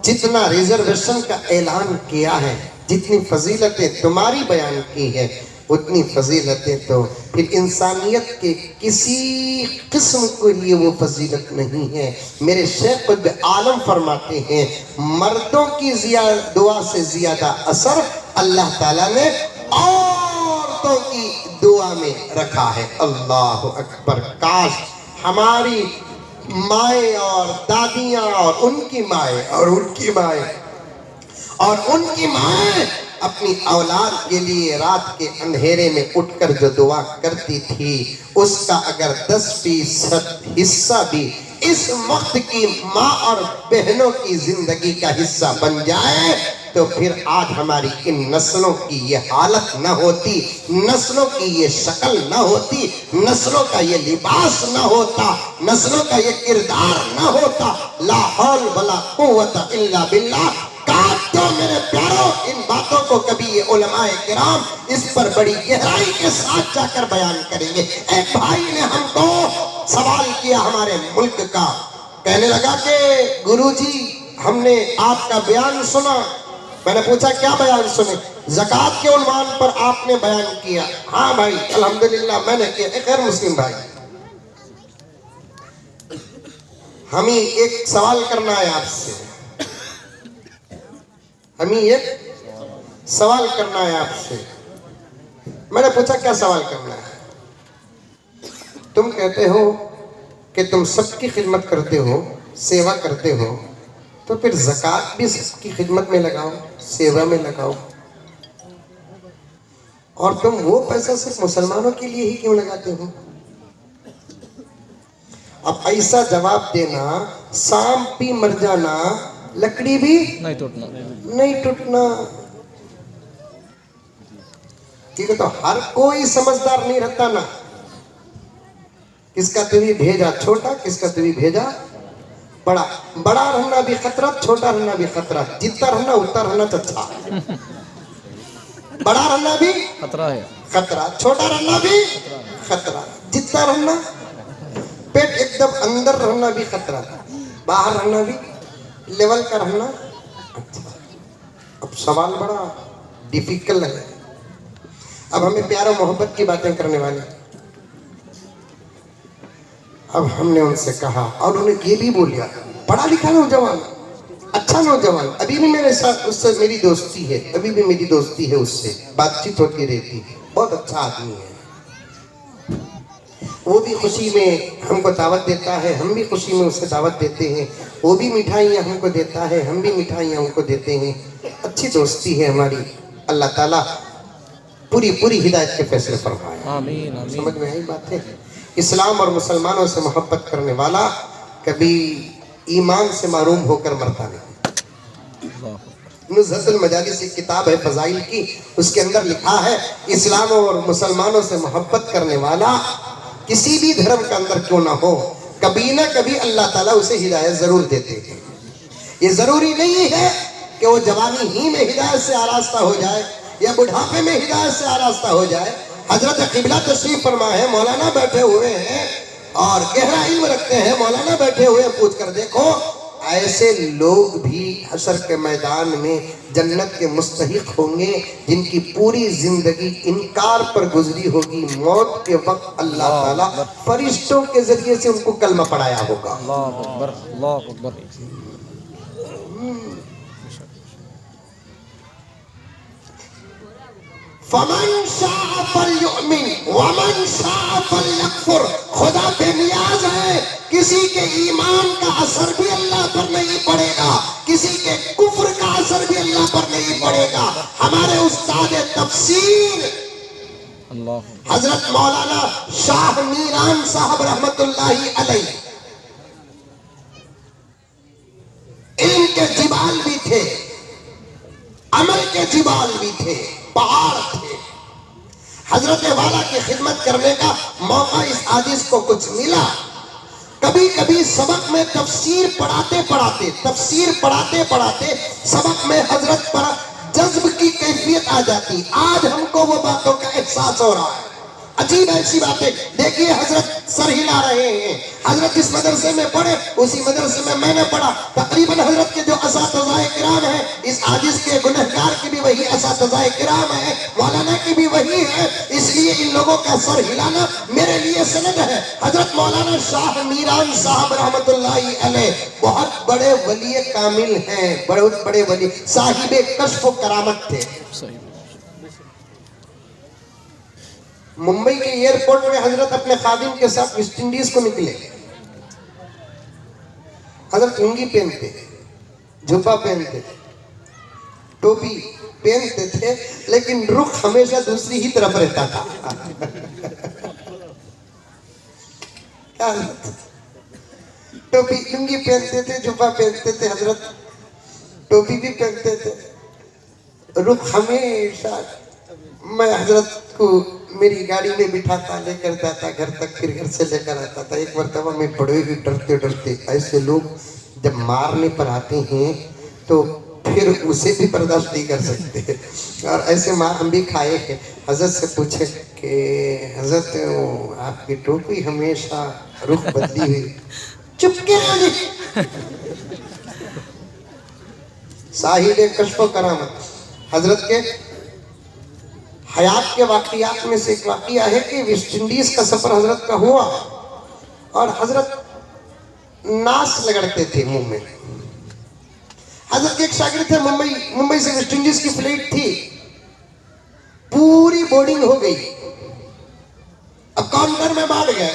जितना रिजर्वेशन का ऐलान किया है, जितनी फजीलतें तुम्हारी बयान की है, उतनी फजीलतें तो फिर इंसानियत के किसी किस्म के लिए वो फजीलत नहीं है। मेरे शेख खुद आलम फरमाते हैं, मर्दों की दुआ से ज्यादा असर अल्लाह ताला ने औरतों की दुआ में रखा है। अल्लाह अकबर। काश हमारी माए और दादियां और उनकी माए और उनकी माए और उनकी माए अपनी औलाद के लिए रात के अंधेरे में उठकर जो दुआ करती थी, उसका अगर 10% हिस्सा भी इस वक्त की माँ और बहनों की जिंदगी का हिस्सा बन जाए, तो फिर आज हमारी इन नस्लों की ये हालत न होती, नस्लों की ये शक्ल न होती, नस्लों का ये लिबास न होता, नस्लों का ये किरदार न होता। ला हौल वला कुव्वत इल्ला बिल्लाह। काट दो मेरे प्यारों इन बातों को, कभी ये उलमाए किराम इस पर बड़ी गहराई के साथ जाकर बयान करेंगे। एक भाई ने हमको सवाल किया हमारे मुल्क का, कहने लगा कि गुरुजी हमने आपका बयान सुना। मैंने पूछा क्या बयान सुने? ज़कात के उन्वान पर आपने बयान किया। हाँ भाई अल्हम्दुलिल्लाह मैंने किया। एक गैर मुस्लिम भाई, हमें एक सवाल करना है आपसे, हमें एक सवाल करना है आपसे। मैंने पूछा क्या सवाल करना है? तुम कहते हो कि तुम सबकी खिदमत करते हो, सेवा करते हो, तो फिर ज़कात भी सबकी खिदमत में लगाओ, सेवा में लगाओ। और तुम वो पैसा सिर्फ मुसलमानों के लिए ही क्यों लगाते हो? अब ऐसा जवाब देना, सांप भी मर जाना, लकड़ी भी नहीं टूटना, नहीं टूटना। ठीक है, तो हर कोई समझदार नहीं रहता ना। किसका तुझे भेजा छोटा, किसका तुझे भेजा बड़ा। बड़ा रहना भी खतरा, छोटा रहना भी खतरा। जितना रहना उतना रहना अच्छा। बड़ा रहना भी खतरा है, खतरा, छोटा रहना भी खतरा। जितना रहना, पेट एकदम अंदर रहना भी खतरा, बाहर रहना भी लेवल का रहना अच्छा। अब सवाल बड़ा डिफिकल्ट है। अब हमें प्यार और मोहब्बत की बातें करने वाले। अब हमने उनसे कहा और उन्हें ये भी बोलिया, पढ़ा लिखा नौजवान, अच्छा नौजवान, अभी भी मेरे साथ उससे मेरी दोस्ती है, अभी भी मेरी दोस्ती है, उससे बातचीत होती रहती है, बहुत अच्छा आदमी है। वो भी खुशी में हमको दावत देता है, हम भी खुशी में उसे दावत देते हैं। वो भी मिठाइयाँ हमको देता है, हम भी मिठाइयाँ उनको देते हैं। अच्छी दोस्ती है हमारी। अल्लाह ताला पूरी पूरी हिदायत के फैसले फरमाए। आमीन आमीन। समझ में आई बात है? इस्लाम और मुसलमानों से मोहब्बत करने वाला कभी ईमान से मारूम होकर मरता नहीं। नुज़हतुल मजालिस एक किताब है फ़ज़ाइल की, उसके अंदर लिखा है इस्लाम और मुसलमानों से मोहब्बत करने वाला किसी भी धर्म के अंदर क्यों ना हो, कभी ना कभी अल्लाह ताला उसे हिदायत जरूर देते हैं। ये जरूरी नहीं है कि वो जवानी ही में हिदायत से आरास्ता हो जाए या बुढ़ापे में हिदायत से आरास्ता हो जाए। हजरत क़िबला तशरीफ फरमा है, मौलाना बैठे हुए हैं और गहरा इल्म रखते हैं, मौलाना बैठे हुए पूछ कर देखो, ऐसे लोग भी हशर के मैदान में जन्नत के मुस्तहिक होंगे जिनकी पूरी जिंदगी इनकार पर गुजरी होगी। मौत के वक्त अल्लाह ताला फरिश्तों के जरिए से उनको कलमा पढ़ाया होगा। अल्लाह अकबर अल्लाह अकबर। फमन शाअ फलयुमिन वमन शाअ फलयकफुर। खुदा बेनियाज है, किसी के ईमान का असर भी अल्लाह पर नहीं पड़ेगा, किसी के कुफ्र का असर भी अल्लाह पर नहीं पड़ेगा। हमारे उस्ताद तफसीर हजरत मौलाना शाह मीरान साहब रहमतुल्लाही अलैह, इल्म के जिबाल भी थे, अमल के जिबाल भी थे, पहाड़ थे। हजरत वाला की खिदमत करने का मौका इस हादिस को कुछ मिला। कभी कभी सबक में तफसीर पढ़ाते पढ़ाते सबक में हजरत पर जज्ब की कैफियत आ जाती। आज हमको वो बातों का एहसास हो रहा है। अजीब ऐसी बातें देखिए, हजरत सर हिला रहे हैं। हजरत जिस मदरसे में पढ़े उसी मदरसे में मैंने पढ़ा। तकरीबन हजरत के जो असातिज़ाए किराम है, इस आजिज़ के गुनहगार की भी वही असातिज़ाए किराम है, मौलाना की भी वही है। इसलिए इन लोगों का सर हिलाना मेरे लिए सनद है। हजरत मौलाना शाह मीरान साहब रहमतुल्लाही अलैह बहुत बड़े वली कामिल हैं, बहुत बड़े वली, साहिबे कश्फ व करामत थे। मुंबई के एयरपोर्ट में हजरत अपने खादिम के साथ वेस्ट इंडीज को निकले। हजरत लुंगी पहनते, जुब्बा पहनते, टोपी पहनते थे, लेकिन रुख हमेशा दूसरी ही तरफ रहता था। क्या टोपी लुंगी पहनते थे, जुब्बा पहनते थे, हजरत टोपी भी पहनते थे, रुख हमेशा। मैं हजरत को मेरी गाड़ी में बिठाता, लेकर जाता घर तक, फिर घर से लेकर आता था। एक मरतबा मैं बड़े ही डरते डरते, ऐसे लोग जब मारने पर आते हैं तो फिर उसे भी बर्दाश्त नहीं कर सकते, और ऐसे मार हम भी खाए हैं। हजरत से पूछे कि हजरत आपकी टोपी हमेशा रुख बदली हुई। चुपके साहिल कश्फ व करामत हजरत के हयात के वाक़ियात में से एक वाक़िया है कि वेस्ट इंडीज का सफर हजरत का हुआ और हजरत नास लगड़ते थे मुंह में। हजरत के एक शागिर्द थे, मुंबई से वेस्ट इंडीज की फ्लाइट थी, पूरी बोर्डिंग हो गई। अब काउंटर में बैठ गए,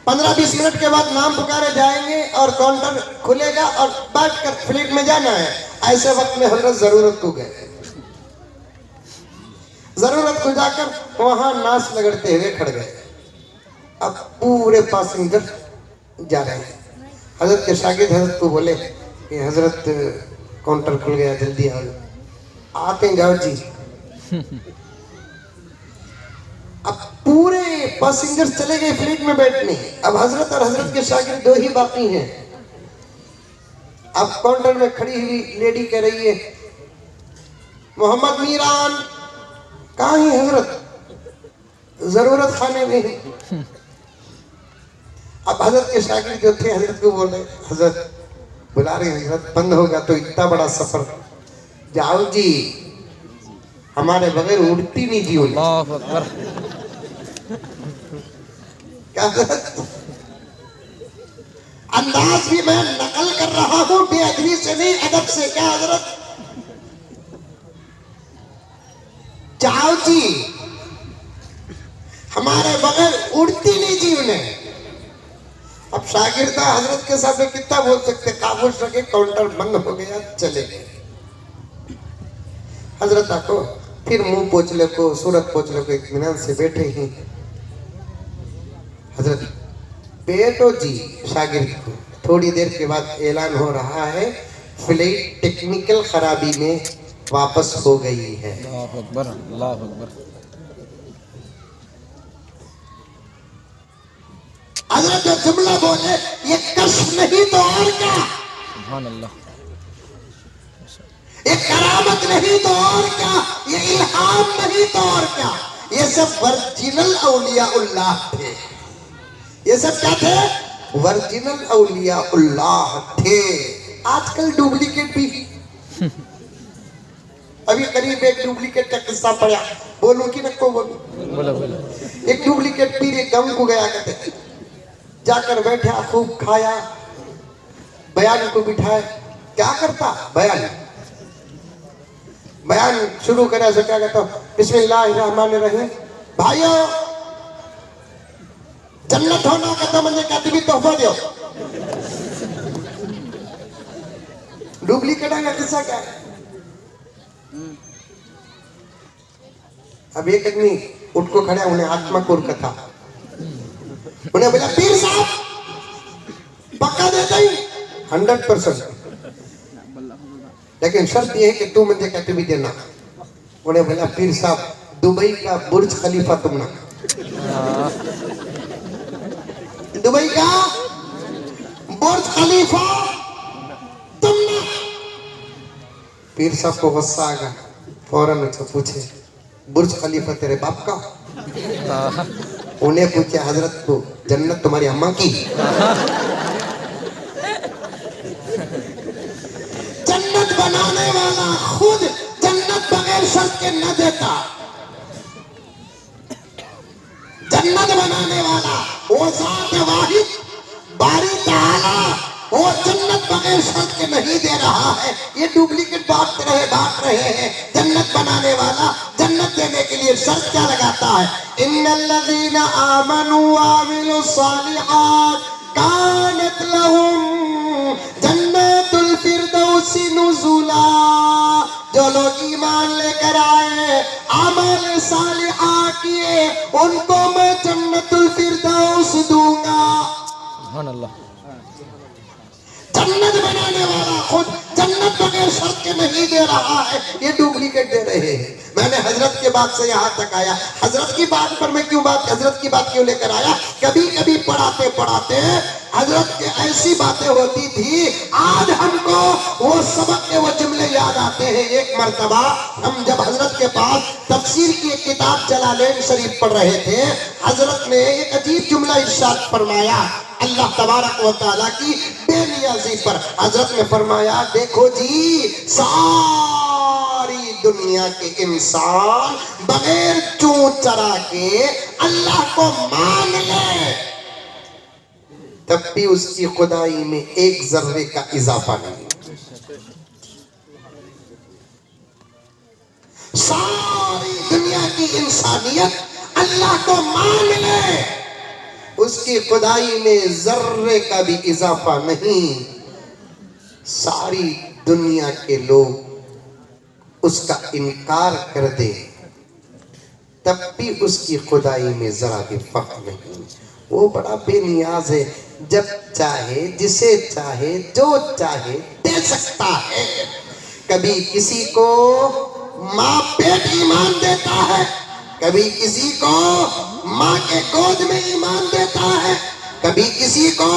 15-20 मिनट के बाद नाम पुकारे जाएंगे और काउंटर खुलेगा और बैठकर फ्लाइट में जाना है। ऐसे वक्त में हजरत जरूरत को गए, जरूरत को जाकर वहां नाश लगड़ते हुए खड़ गए। अब पूरे पैसेंजर जा रहे हैं। हजरत के शागिर्द हजरत को बोले कि हजरत काउंटर खुल गया, जल्दी आओ। आते जाओ जी। अब पूरे पैसेंजर चले गए फ्लाइट में बैठने। अब हजरत और हजरत के शागिर्द दो ही बाकी हैं। अब काउंटर में खड़ी हुई लेडी कह रही है, मोहम्मद मीरान कहाँ है हजरत? जरूरत खाने में है। अब हजरत के शागिर्द जो थे हजरत को बोले, हजरत बुला रहे हैं, हजरत बंद होगा तो इतना बड़ा सफर, जाओ जी, हमारे बगैर उड़ती नहीं जी। अल्लाह अकबर। क्या अंदाज भी मैं नकल कर रहा हूँ, बेअदबी से नहीं, अदब से। क्या हजरत? जाओ जी, तुम्हारे बगैर उड़ती नहीं जीव ने। अब शागिर्द हजरत के सामने कितना बोल सकते, खामोश रखे, काउंटर बंद हो गया, चले गए। हजरत आको फिर मुंह पोछले को, सूरत पोछले को इत्मीनान से बैठे ही। हजरत बैठो जी। शागिर्द को थोड़ी देर के बाद ऐलान हो रहा है, फ्लाइट टेक्निकल खराबी में वापस हो गई है। अल्लाह अकबर, अल्लाह अकबर। हजरत जो जुमला बोले, ये कश्फ नहीं तो और क्या, सुभान अल्लाह। ये करामत नहीं तो और क्या, ये इल्हाम नहीं तो और क्या, ये सब वर्जिनल औलियाउल्लाह थे। ये सब क्या थे? वर्जिनल औलियाउल्लाह थे। आजकल डुप्लीकेट भी। अभी करीब एक डुप्लीकेट का किस्सा पड़ा, बोलूं कि नको बोलूं? बोलो बोलो। एक डुप्लीकेट पीर एक गांव को गया करते, जाकर बैठा, खूब खाया, बयान को बिठाया। क्या करता? बयान शुरू करा से क्या कहता, बिस्मिल्लाहिर्रहमानिर्रहीम। भाइयों, जन्नत होना कहता मुझे कहती भी तोहफा दो। डुप्लीकेट का किस्सा क्या है? अब एक आदमी उठ को खड़ा, उन्हें आत्मा कुर कथा, उन्हें बोला पीर साहब पक्का देता ही 100%, लेकिन शर्त यह है कि तू मुझे कहते भी देना। उन्हें बोला पीर साहब दुबई का बुर्ज खलीफा तुम ना, दुबई का बुर्ज खलीफा तुम ना। पीर साहब को गुस्सा आ गया, फौरन उससे पूछे बुर्ज खलीफा तेरे बाप का? उन्हें पूछे हजरत को जन्नत तुम्हारी अम्मा की? जन्नत बनाने वाला खुद जन्नत बगैर शर्त के न देता। जन्नत बनाने वाला वो ज़ात वाहिद बारी ताला, वो जन्नत बगैर शर्त के नहीं दे रहा है। ये डुप्लीकेट बात रहे हैं। जन्नत बनाने वाला जन्नत देने के लिए शर्त क्या लगाता है? इन्नल्लज़ीना आमनू व अमिलुस्सालिहात कानत लहुम जन्नतुल फिरदौसी नुज़ुला। जो लोग ईमान लेकर आए, अमल सालिहा किए, उनको मैं जन्नतुल फिरदौस दूंगा। सुभान अल्लाह। जन्नत बनाने वाला खुद जन्नत बगैर शर्त के नहीं दे रहा है, ये डुप्लीकेट दे रहे हैं। मैंने हजरत के बात से यहाँ तक आया। हजरत की बात पर मैं हजरत की बात क्यों लेकर आया? कभी कभी पढ़ाते पढ़ाते हजरत के ऐसी बातें होती थी, आज हमको वो सबक के वो जुमले याद आते हैं। एक मर्तबा हम जब हजरत के पास तफसीर की एक किताब जलालैन शरीफ पढ़ रहे थे, हजरत ने एक अजीब जुमला इरशाद फरमाया अल्लाह तबारक व तआला की बेनियाजी पर। हजरत ने फरमाया देखो जी, सारी दुनिया के इंसान बगैर चूं चरा के अल्लाह को मान ले, तब भी उसकी खुदाई में एक जर्रे का इजाफा नहीं। सारी दुनिया की इंसानियत अल्लाह को मान ले, उसकी खुदाई में जर्रे का भी इजाफा नहीं। सारी दुनिया के लोग उसका इनकार कर दे, तब भी उसकी खुदाई में जरा भी फर्क नहीं। वो बड़ा बेनियाज है, जब चाहे जिसे चाहे जो चाहे दे सकता है। कभी किसी को माँ पेट ईमान देता है, कभी किसी को माँ के गोद में ईमान देता है, कभी किसी को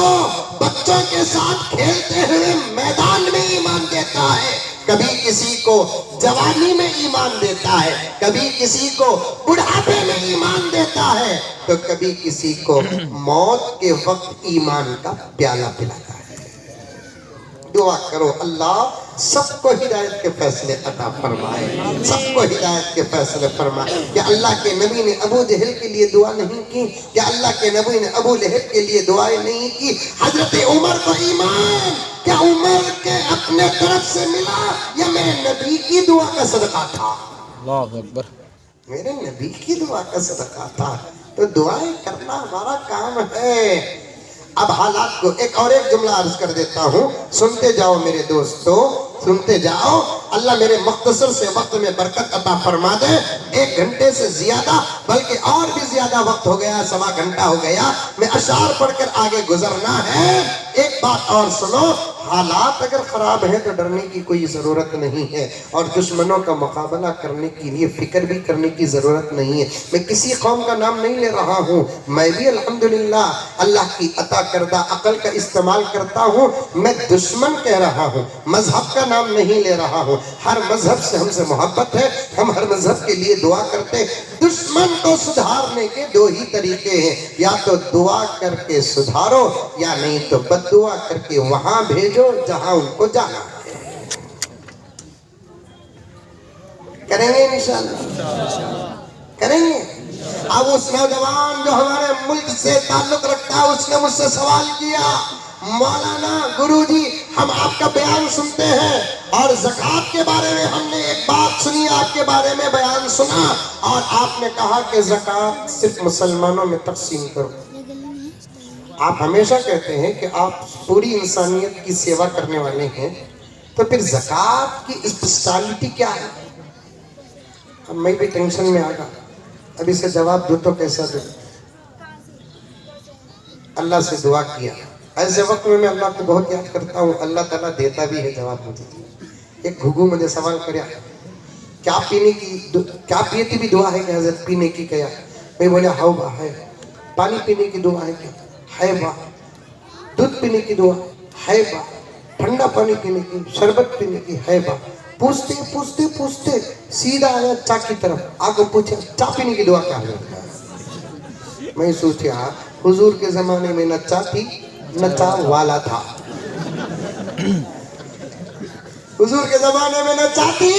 बच्चों के साथ खेलते हुए मैदान में ईमान देता है, कभी किसी को जवानी में ईमान देता है, कभी किसी को बुढ़ापे में ईमान देता है, तो कभी किसी को मौत के वक्त ईमान का प्याला पिलाता है। दुआ करो अल्लाह सबको हिदायत के फैसले अता फरमाए, सबको हिदायत के फैसले फरमाए। क्या अल्लाह के नबी ने अबू जहल के लिए दुआ नहीं की? क्या अल्लाह के नबी ने अबू लहब के लिए दुआएं नहीं की? हजरत उमर को ईमान क्या उमर के अपने तरफ से मिला या मेरे नबी की दुआ का सदका था? अल्लाह अकबर। मेरे नबी की दुआ का सदका था। तो दुआएं करना हमारा काम है। अब हालात को एक जुमला अर्ज कर देता हूँ, सुनते जाओ मेरे दोस्तों, सुनते जाओ। अल्लाह मेरे मुख्तसर से वक्त में बरकत अता फरमा दे। 1 घंटे से ज्यादा बल्कि और भी ज्यादा वक्त हो गया, 1.25 घंटा हो गया, मैं अशार पढ़कर आगे गुजरना है। एक बात और सुनो, हालात अगर खराब है तो डरने की कोई जरूरत नहीं है और दुश्मनों का मुकाबला करने के लिए फिक्र भी करने की जरूरत नहीं है। मैं किसी कौम का नाम नहीं ले रहा हूँ, मैं भी अल्हम्दुलिल्लाह अल्लाह की अता करदा अकल का इस्तेमाल करता हूँ। मैं दुश्मन कह रहा हूँ, मजहब का नाम नहीं ले रहा हूँ। हर मजहब से हमसे मोहब्बत है, हम हर मजहब के लिए दुआ करते। दुश्मन को सुधारने के 2 ही तरीके हैं, या तो दुआ करके सुधारो या नहीं तो बद्दुआ करके वहां भेजो जहां उनको जाना है। करेंगे इंशाअल्लाह, करेंगे। अब उस नौजवान जो हमारे मुल्क से ताल्लुक रखता है उसने मुझसे सवाल किया, मौलाना गुरुजी हम आपका बयान सुनते हैं और ज़कात के बारे में हमने एक बात सुनी, आपके बारे में बयान सुना और आपने कहा कि ज़कात सिर्फ मुसलमानों में तकसीम करो। आप हमेशा कहते हैं कि आप पूरी इंसानियत की सेवा करने वाले हैं, तो फिर ज़कात की स्पेशलिटी क्या है? अब मैं भी टेंशन में आ गया, अब इसे जवाब दो तो कैसा दो। अल्लाह से दुआ किया, ऐसे वक्त में मैं अल्लाह को बहुत याद करता हूँ, अल्लाह ताला देता भी है जवाब मुझे। एक घुघू मुझे सवाल कराया, क्या पीने की दुआ है क्या हज़रत? पीने की क्या? मैं बोला हाँ बा है। पानी पीने की दुआ है क्या? है बा। दूध पीने की दुआ है बा। ठंडा पानी पीने की, शरबत पीने की है बा। पूछते पूछते पूछते सीधा आया चा की तरफ, आगे पूछा चा पीने की दुआ क्या है? मैं सोचा हुजूर के जमाने में न चा थी न चा वाला था। हुजूर के जमाने में न चा थी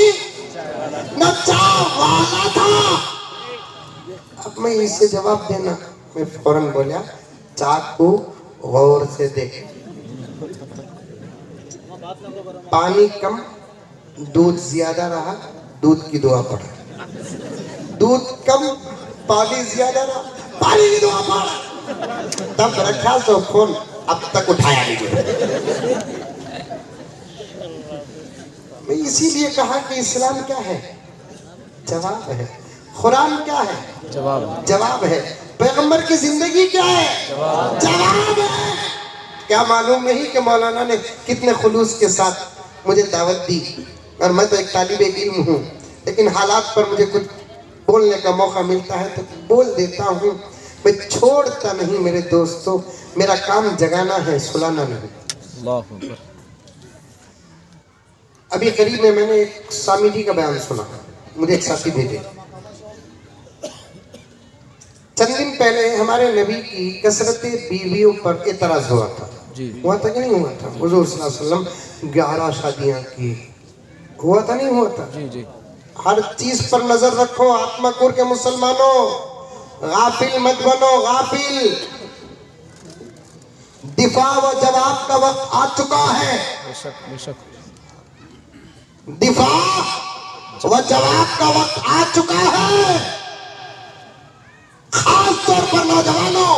न चा वाला था। अब मैं इससे जवाब देना, मैं फौरन बोला चा को गौर से देख, पानी कम दूध ज्यादा रहा, दूध की दुआ पढ़ा। दूध कम पानी ज्यादा रहा, पानी की दुआ पढ़ा। तब रखा तो फोन अब तक उठाया नहीं। मैं इसीलिए कहा कि इस्लाम क्या है? जवाब है। कुरान क्या है? जवाब है। पैगंबर की जिंदगी क्या है? जवाब है। क्या मालूम नहीं कि मौलाना ने कितने खुलूस के साथ मुझे दावत दी, और मैं तो एक तालिबे इल्म हूँ, लेकिन हालात पर मुझे कुछ बोलने का मौका मिलता है तो बोल देता हूँ। मैं छोड़ता नहीं मेरे दोस्तों, मेरा काम जगाना है, सुलाना नहीं। अल्लाह अकबर। अभी करीब में मैंने एक स्वामी जी का बयान सुना, मुझे एक साथी भेजे। चंद दिन पहले हमारे नबी की कसरत बीवियों पर एतराज हुआ था। हुआ था कि नहीं हुआ था? हुजूर सल्लल्लाहु अलैहि वसल्लम 11 शादियां की, हुआ था नहीं हुआ था? जी। हर चीज पर नजर रखो आत्माकुर के मुसलमानों, गाफिल मत बनो, गाफिल। दिफा व जवाब का वक्त आ चुका है। बेशक। दिफा व जवाब का वक्त आ चुका है। खास तौर पर नौजवानों,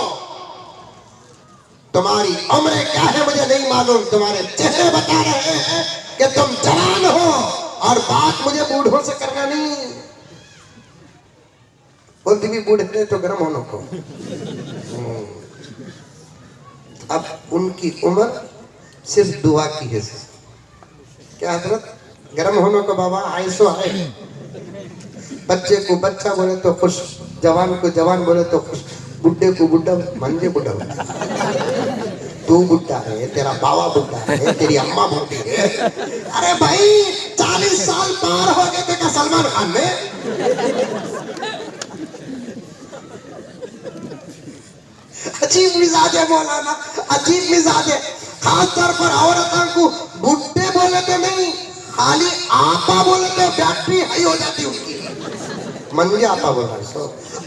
तुम्हारी उम्र क्या है मुझे नहीं मालूम, तुम्हारे चेहरे बता रहे हैं कि तुम जवान हो, और बात मुझे बूढ़ों से करना नहीं। बोलती भी बूढ़े तो गर्म होने को। अब उनकी उम्र सिर्फ दुआ की है। क्या हजरत? गर्म होने को बाबा आयसो आए। बच्चे को बच्चा बोले तो खुश, जवान को जवान बोले तो खुश, बुड्ढे को बुड्ढा मंजे बुड्ढा। तू बुड्ढा है, तेरा बाबा बुड्ढा है, तेरी अम्मा बुड्ढी है। अरे भाई 40 साल पार हो गए थे क्या सलमान खान ने? अजीब मिजाज है मौलाना, अजीब मिजाज है। खास तौर पर औरतों को बुड्ढे बोले तो नहीं, खाली आपा बोले तो बैटरी हाई हो जाती उनकी। मंजे आपा बोल रहा है सो,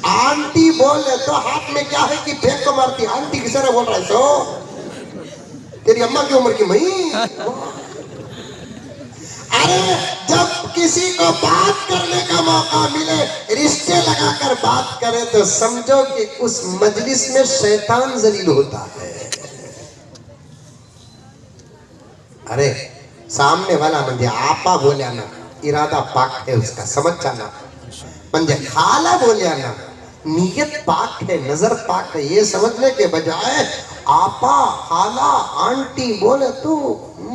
आंटी बोले तो हाथ में क्या है कि फेंक को मारती। आंटी किसे रे बोल रहा है सो? तेरी अम्मा की उम्र की मई। अरे जब किसी को बात करने का मौका मिले, रिश्ते लगाकर बात करे तो समझो कि उस मजलिस में शैतान जलील होता है। अरे सामने वाला म्हणजे आपा बोल्या ना, इरादा पाक है उसका, समझ जाना। म्हणजे खाला बोल्या ना, नीयत पाक है, नजर पाक है, ये समझने के बजाय आपा खाला आंटी बोले तो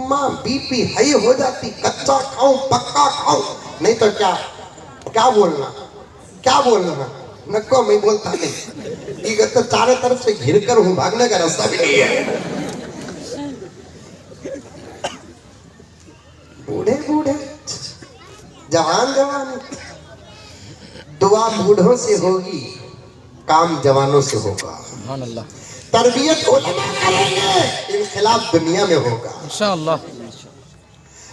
माँ बीपी हाई हो जाती, कच्चा खाऊं पक्का खाऊं, नहीं तो क्या बोलना नको, मैं बोलता नहीं। ये तो चारों तरफ से घिर कर हूं, भागने का रास्ता भी नहीं है। बूढ़े जवान दुआ बूढ़ों से होगी, काम जवानों से होगा। सुभान अल्लाह। तरबियत उलमा करेंगे, इनकलाब दुनिया में होगा इंशाअल्लाह।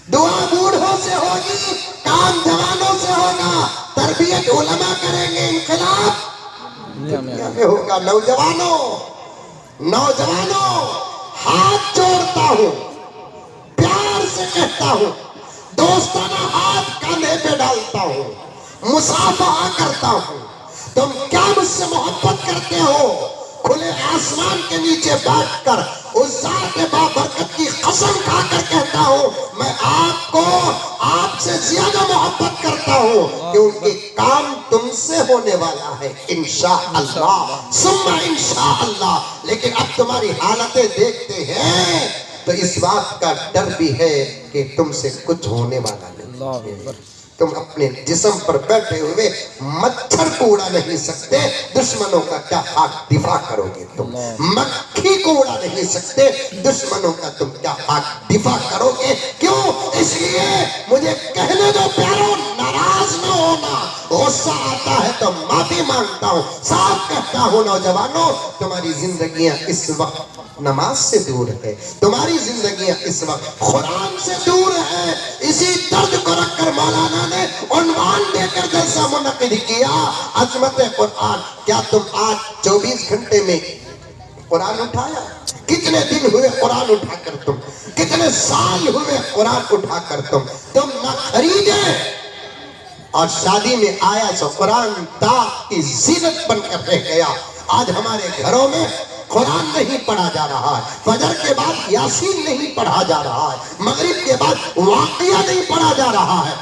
दुआ बूढ़ों से होगी, काम जवानों से होगा। तरबियत उलमा करेंगे, इनकलाब दुनिया में होगा। नौजवानों हाथ जोड़ता हूं, प्यार से कहता हूं, दोस्ताना हाथ कंधे पे डालता हूं, मुसाफहा करता हूं। तुम क्या मुझसे मोहब्बत करते हो? खुले आसमान के नीचे बैठकर उस जात बाबरकत की कसम खाकर कहता हूं, मैं आपसे ज्यादा मोहब्बत करता हूं, क्योंकि काम तुमसे होने वाला है इंशाअल्लाह सुम्मा इंशाअल्लाह। लेकिन अब तुम्हारी हालतें देखते हैं तो इस बात का डर भी है कि तुमसे कुछ होने वाला नहीं। तुम अपने जिस्म पर बैठे हुए मच्छर को उड़ा नहीं सकते, दुश्मनों का क्या हक दिफा करोगे तुम? मक्खी को उड़ा नहीं सकते, दुश्मनों का तुम क्या हक दिफा करोगे? क्यों? इसलिए मुझे कहने दो प्यारों, नाराज न होना। गुस्सा आता है तो माफी मांगता हूँ, साफ कहता हूँ नौजवानों, तुम्हारी जिंदगियां इस वक्त नमाज से दूर है, तुम्हारी जिंदगियां इस वक्त कुरान से दूर है। इसी दर्द को रखकर मौलाना ने उन्वान देकर जलसा मुनक्किद किया, अजमत कुरान। क्या तुम आज 24 घंटे में कुरान उठाया? कितने दिन हुए कुरान उठाकर तुम? कितने साल हुए कुरान उठाकर तुम ना खरीदे और शादी में आया तो कुरान दाग की जीनत बनकर रह गया। आज हमारे घरों में कुरान नहीं पढ़ा जा रहा है, फजर के बाद यासीन नहीं पढ़ा जा रहा है, मगरिब के बाद वाक़िया नहीं पढ़ा जा रहा है,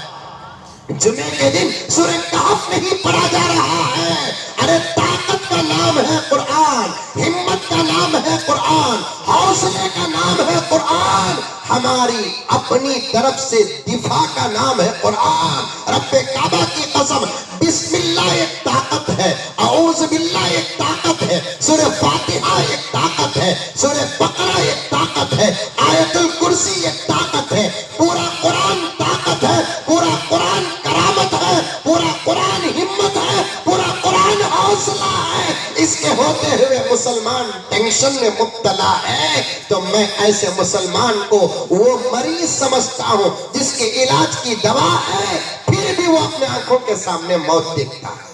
जुमे के दिन सूरह कहफ नहीं पढ़ा जा रहा है। अरे ताकत का नाम है कुरान, हिम्मत का नाम है कुरान, हौसले का नाम है कुरान, हमारी अपनी तरफ से दिफा का नाम है कुरान। रब्बे काबा की कसम, बिस्मिल्लाह एक ताकत है, औज़ु बिल्लाह एक ताकत है, सूरह फातिहा एक ताकत है, सूरह बकरा एक ताकत है, आयतुल कुर्सी एक ताकत है, पूरा कुरान ताकत है, पूरा कुरान करामत है, पूरा कुरान हिम्मत है, पूरा कुरान हौसला है। इसके होते हुए मुसलमान टेंशन में मुब्तला है, तो मैं ऐसे मुसलमान को वो मरीज समझता हूँ जिसके इलाज की दवा है, फिर भी वो अपने आंखों के सामने मौत देखता है।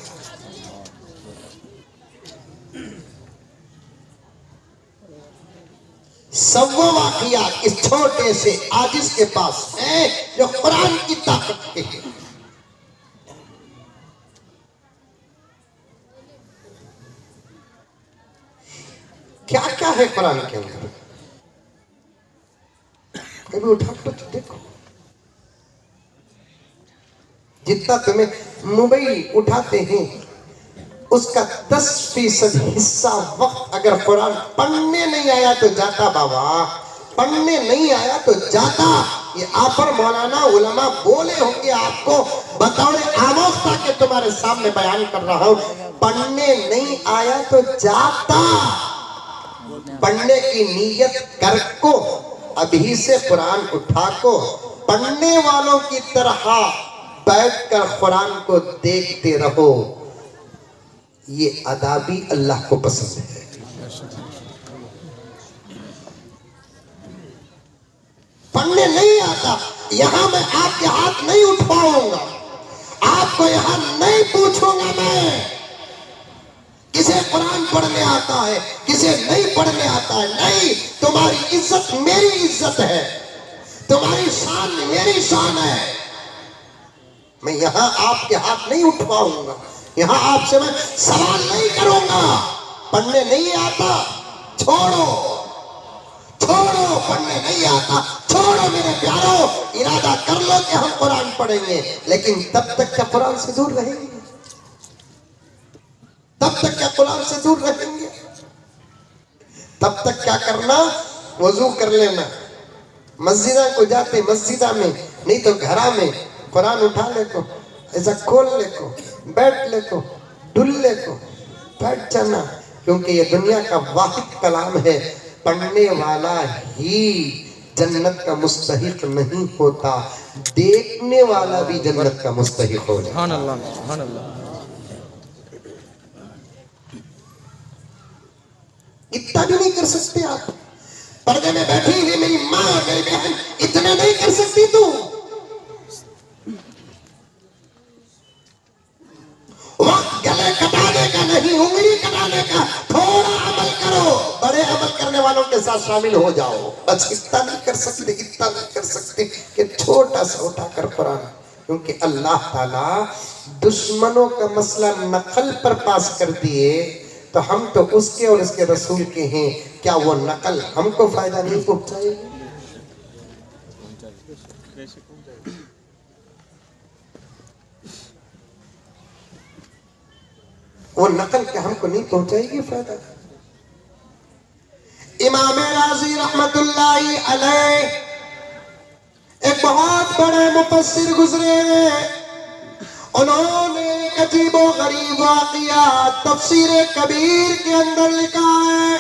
सब वो वाक़िया इस छोटे से आजिज के पास है जो कुरान की ताकत के है। क्या क्या है कुरान के अंदर? कभी उठा कर तो देखो। जितना तुम्हें मोबाइल उठाते हैं उसका 10% हिस्सा वक्त अगर कुरान पढ़ने नहीं आया तो जाता, बाबा पढ़ने नहीं आया तो जाता। ये आप पर मौलाना उलमा बोले होंगे आपको, बतौर आमोज़ा के तुम्हारे सामने बयान कर रहा हूं, पढ़ने नहीं आया तो जाता। पढ़ने की नीयत कर को अभी से कुरान उठा को, पढ़ने वालों की तरह बैठकर कुरान को देखते रहो। ये अदा भी अल्लाह को पसंद है। पढ़ने नहीं आता, यहां मैं आपके हाथ नहीं उठवाऊंगा, आपको यहां नहीं पूछूंगा मैं किसे कुरान पढ़ने आता है, किसे नहीं पढ़ने आता है। नहीं, तुम्हारी इज्जत मेरी इज्जत है, तुम्हारी शान शान मेरी शान है। मैं यहां आपके हाथ नहीं उठवाऊंगा, यहां आपसे मैं सवाल नहीं करूंगा। पढ़ने नहीं आता, छोड़ो छोड़ो, पढ़ने नहीं आता छोड़ो मेरे प्यारों। इरादा कर लो कि हम कुरान पढ़ेंगे, लेकिन तब तक क्या कुरान से दूर रहेंगे? तब तक क्या कुरान से दूर रहेंगे? तब तक क्या करना? वजू कर लेना, मस्जिदा को जाते मस्जिदा में, नहीं तो घरा में कुरान उठा ले को, ऐसा खोल ले को, बैठ ले को, डुल ले को, बैठ जाना। क्योंकि ये दुनिया का वाहिद कलाम है। पढ़ने वाला ही जन्नत का मुस्तहिक नहीं होता, देखने वाला भी जन्नत का मुस्तहिक हो जाता। सुभान अल्लाह, सुभान अल्लाह। इतना भी नहीं कर सकते आप? पर्दे में बैठी हुई मेरी माँ और मेरी बहन, इतना नहीं कर सकती तू? वक्त गले कटाने का नहीं, उंगली कटाने का। थोड़ा अमल करो, बड़े अमल करने वालों के साथ शामिल हो जाओ। बस इतना नहीं कर सकते, इतना नहीं कर सकते कि छोटा सा उठा कर कुरान। क्योंकि अल्लाह ताला दुश्मनों का मसला नकल पर पास कर दिए, तो हम तो उसके और उसके रसूल के हैं। क्या वो नकल हमको फायदा नहीं पहुंचाएगी? वो नकल क्या हमको नहीं पहुंचाएगी फायदा? इमाम राजी रहमतुल्लाहि अलैह एक बहुत बड़े मुफस्सिर गुजरे हैं। उन्होंने एक अजीब व गरीब वाक़िया तफसीर कबीर के अंदर लिखा है।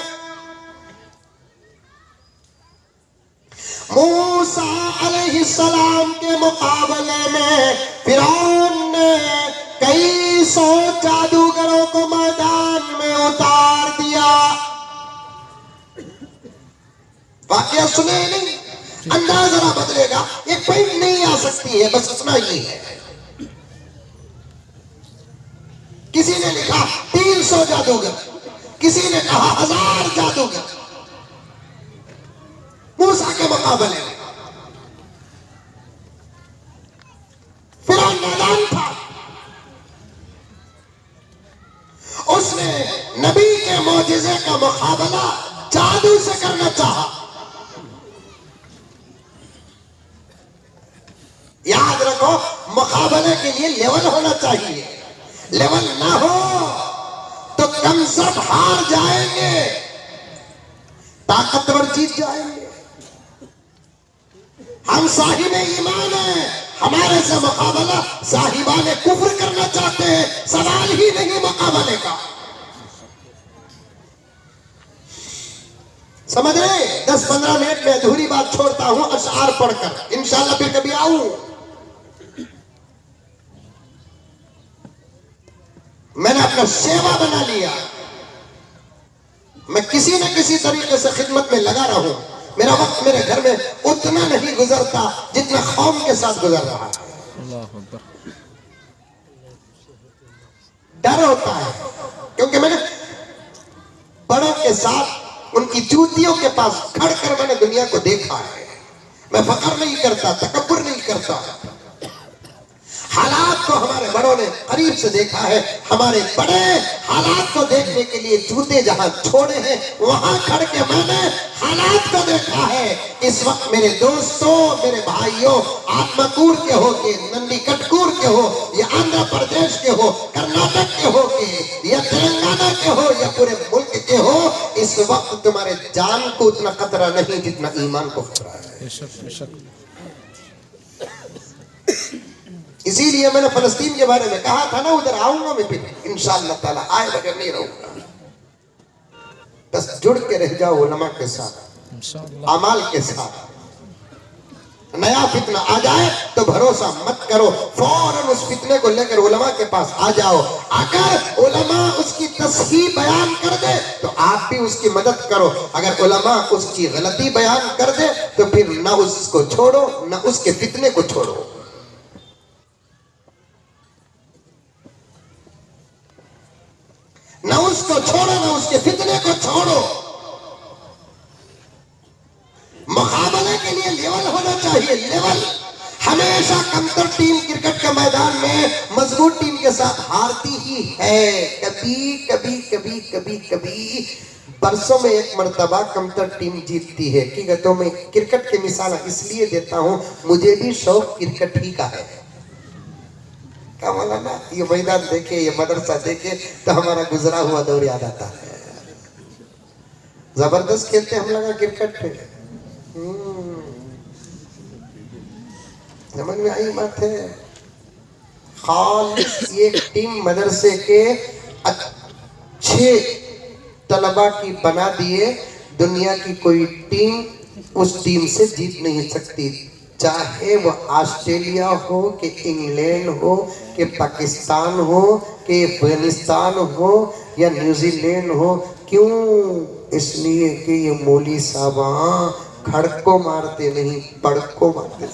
मूसा अलैहिस्सलाम के मुकाबले में फिरौन ने कई सौ जादूगरों को मैदान में उतार दिया। वाक़िया सुने नहीं, अंदाज जरा बदलेगा। एक पॉइंट नहीं आ सकती है, बस इतना ही है। किसी ने लिखा 300 जादूगर, किसी ने कहा 1000 जादूगर मूसा के मुकाबले में। फिरौन मैदान था, उसने नबी के मौजिज़े का मुकाबला जादू से करना चाहा। याद रखो, मुकाबले के लिए लेवल होना चाहिए। लेवल ना हो तो कमजोर हार जाएंगे, ताकतवर जीत जाएंगे। हम साहिब ईमान हैं, हमारे से मुकाबला साहिबाने कुफ्र करना चाहते हैं। सवाल ही नहीं मुकाबले का। समझ रहे? 10-15 मिनट में अधूरी बात छोड़ता हूं अशआर पढ़कर, इंशाल्लाह फिर कभी आऊं। मैंने अपना सेवा बना लिया, मैं किसी न किसी तरीके से खिदमत में लगा रहा हूं। मेरा वक्त मेरे घर में उतना नहीं गुजरता जितना कौम के साथ गुजर रहा है। अल्लाहु अकबर। डर होता है, क्योंकि मैंने बड़ों के साथ उनकी जूतियों के पास खड़कर मैंने दुनिया को देखा है। मैं फख्र नहीं करता, तकब्बुर नहीं करता। हालात को हमारे बड़ों ने करीब से देखा है। हमारे बड़े हालात को देखने के लिए जूते जहां छोड़े हैं, वहां खड़ के मैंने हालात को देखा है। इस वक्त मेरे दोस्तों, मेरे भाइयों, आत्मकूर के हो के नंदी कटकूर के हो, या आंध्र प्रदेश के हो, कर्नाटक के हो के, या तेलंगाना के हो, या पूरे मुल्क के हो, इस वक्त तुम्हारे जान को उतना खतरा नहीं जितना ईमान को खतरा है। बेशक बेशक। इसीलिए मैंने फलस्तीन के बारे में कहा था ना, उधर आऊंगा मैं फिर इंशाअल्लाह ताला, आए बगैर नहीं रहूंगा। बस जुड़ के रह जाओ उलमा के साथ, इंशाअल्लाह, अमाल के साथ। नया फितना आ जाए तो भरोसा मत करो, फौरन उस फितने को लेकर उलमा के पास आ जाओ। अगर उलमा उसकी तस्हीह बयान कर दे तो आप भी उसकी मदद करो। अगर उलमा उसकी गलती बयान कर दे तो फिर ना उसको छोड़ो, ना उसके फितने को छोड़ो। ना उसको छोड़ो, ना उसके फितने को छोड़ो। मुकाबले के लिए लेवल होना चाहिए। चाहिए लेवल। हमेशा कमतर टीम क्रिकेट के मैदान में मजबूत टीम के साथ हारती ही है। कभी कभी कभी कभी कभी बरसों में एक मर्तबा कमतर टीम जीतती है। ठीक है, तो मैं क्रिकेट की मिसाल इसलिए देता हूं, मुझे भी शौक क्रिकेट ही का है। क्या बोला ना, ये मैदान देखे, ये मदरसा देखे तो हमारा गुजरा हुआ दौर याद आता है। जबरदस्त खेलते हम लगा क्रिकेट पे। समझ में आई बात है। खालिस एक टीम मदरसे के अच्छे तलबा की बना दिए, दुनिया की कोई टीम उस टीम से जीत नहीं सकती, चाहे वो ऑस्ट्रेलिया हो कि इंग्लैंड हो कि पाकिस्तान हो कि अफगानिस्तान हो या न्यूजीलैंड हो। क्यों? इसलिए कि ये मौली साहब खड़ को मारते नहीं, पड़ को मारते।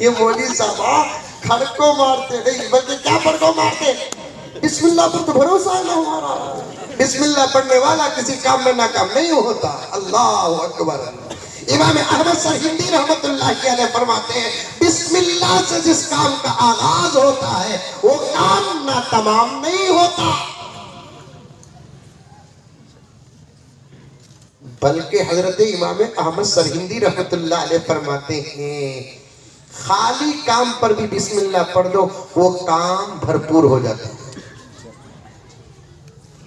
ये मौली साहब खड़ को मारते नहीं, बल्कि क्या पड़ को मारते? बिस्मिल्लाह पर तो भरोसा है ना हमारा। बिस्मिल्लाह पढ़ने वाला किसी काम में नाकाम नहीं होता। अल्लाह अकबर। इमाम अहमद सरहिंदी रहमतुल्लाह अलैह फरमाते हैं, बिस्मिल्लाह से जिस काम का आगाज होता है वो काम ना तमाम नहीं होता, बल्कि हजरत इमाम अहमद सरहिंदी रहमतुल्लाह अलैह फरमाते हैं, खाली काम पर भी बिस्मिल्लाह पढ़ दो, वो काम भरपूर हो जाता है।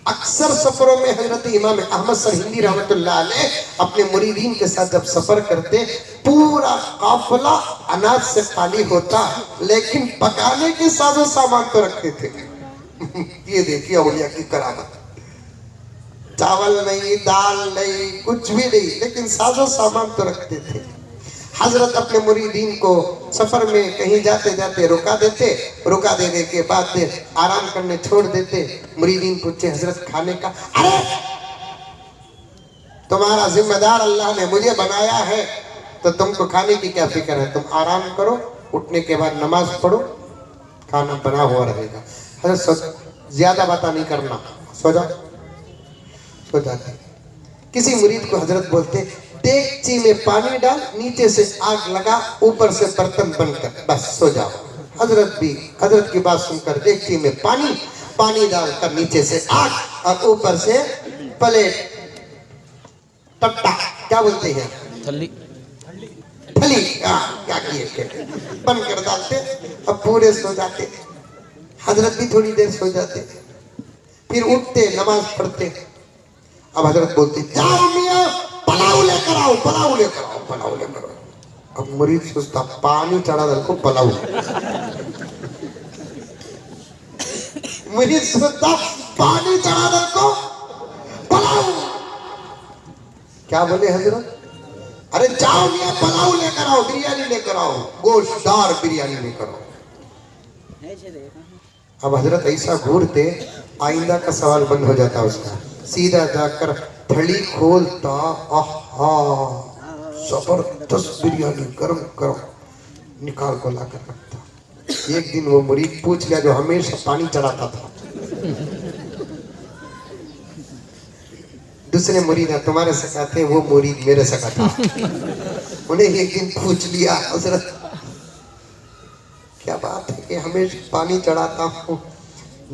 अक्सर सफरों में हजरत इमाम अहमद सरहिंदी रहमतुल्लाह अलैह अपने मुरीदीन के साथ जब सफर करते, पूरा काफिला अनाज से खाली होता, लेकिन पकाने के साजो सामान तो रखते थे। ये देखिए औलिया की करामत। चावल नहीं, दाल नहीं, कुछ भी नहीं, लेकिन साजो सामान तो रखते थे। हजरत अपने मुरीदीन को सफर में कहीं जाते जाते रुका देते, रुका देने के बाद आराम करने छोड़ देते। मुरीदीन पूछे हजरत खाने का? अरे तुम्हारा जिम्मेदार अल्लाह ने मुझे बनाया है, तो तुमको खाने की क्या फिक्र है? तुम आराम करो, उठने के बाद नमाज पढ़ो, खाना बना हुआ रहेगा। हजरत ज्यादा बात नहीं करना, सो जाओ। सो जाते। किसी मुरीद को हजरत बोलते, देगची में पानी डाल, नीचे से आग लगा, ऊपर से बर्तन बंद कर, बस सो जाओ। हजरत की बात सुनकर देगची में पानी डालकर नीचे से आग और ऊपर से प्लेट, टट्टा क्या बोलते हैं, थली, क्या किए बंद कर डालते, अब पूरे सो जाते। हजरत भी थोड़ी देर सो जाते, फिर उठते, नमाज पढ़ते। अब हजरत बोलते, जाओ मियां पलाऊ लेकर आओ, पलाऊ लेकर आओ, पलाऊ लेकर आओ। अब मुरीद सोचता, पानी चढ़ा दल को पलाऊ। मुरीद सोचता, पानी चढ़ा दल को पलाऊ। क्या बोले हजरत? अरे जाओ मियां पलाऊ लेकर आओ, बिरयानी लेकर आओ, गोश्तदार बिरयानी लेकर आओ। अब हजरत ऐसा घूरते, आइंदा का सवाल बंद हो जाता उसका। सीधा जाकर थड़ी खोलता, आहा जबरदस्त बिरयानी गरम गरम निकाल को लाकर रखता। एक दिन वो मुरीद पूछ लिया जो हमेशा पानी चढ़ाता था, दूसरे मुरीद तुम्हारे सका थे, वो मुरीद मेरे सका था। उन्हें एक दिन पूछ लिया, हजरत क्या बात है कि हमेशा पानी चढ़ाता हूँ,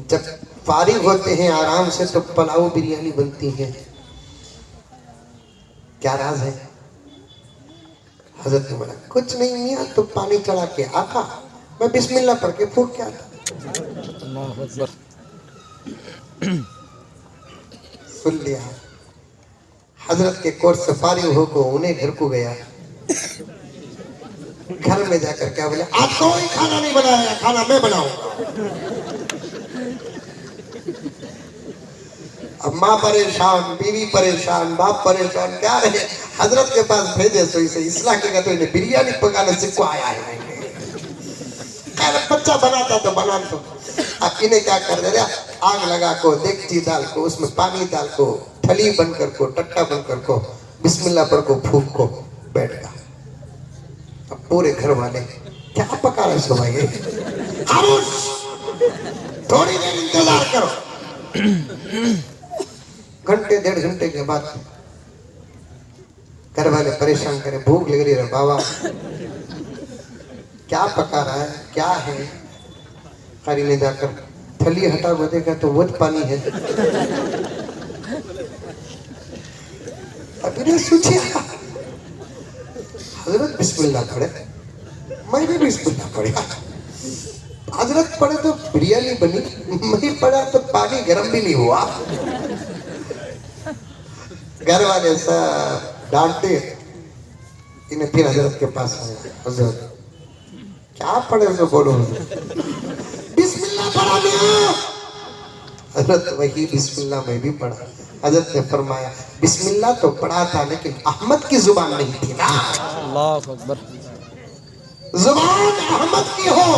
जब फारिग होते हैं आराम से तो पुलाव बिरयानी बनती है, क्या राज है? हजरत ने बोला, कुछ नहीं मियां, तो पानी चढ़ा के आता, मैं बिस्मिल्लाह पढ़ के फूंक के आता। सुन लिया। हजरत के कोर्स से फारिग होकर उन्हें घर को गया। घर में जाकर क्या बोले, आज कोई खाना नहीं बनाया, खाना मैं बनाऊंगा। अब माँ परेशान, बीवी परेशान, बाप परेशान, क्या रहे हजरत के पास भेजे, सो इसे इसलाह के तो इन्हें बिरयानी पकाने सिखो आया है। बच्चा बनाता तो बना तो। अब इन्हें क्या कर दे रहा, आग लगा को, देगची डाल को, उसमें पानी डाल को, थली बनकर को, टट्टा बनकर को, बिस्मिल्लाह पढ़ को, फूक को, बैठ गया। अब पूरे घर वाले क्या पका रहे सो भाई, थोड़ी देर इंतजार करो। घंटे 1.5 घंटे के बाद घर वाले परेशान करे, भूख लग रही है बाबा, क्या पका रहा है, क्या है? कारी ने जाकर थली हटा हुआ देखा तो वो पानी है। अभी ने सोचा हजरत बिस्मिल्लाह पढ़े, मैं भी बिस्मिल्लाह पढ़ा। हजरत पढ़े तो बिरयानी बनी, मैं पढ़ा तो पानी गर्म भी नहीं हुआ। घर वाले सब डांटते, इन्हें फिर हजरत के पास आया, हजरत क्या पढ़े तो बोलो। बिस्मिल्लाह पढ़ा मैं। हजरत वही बिस्मिल्लाह मैं भी पढ़ा। हजरत ने फरमाया बिस्मिल्लाह तो पढ़ा था लेकिन अहमद की जुबान नहीं थी ना। अल्लाह अकबर। जुबान अहमद की हो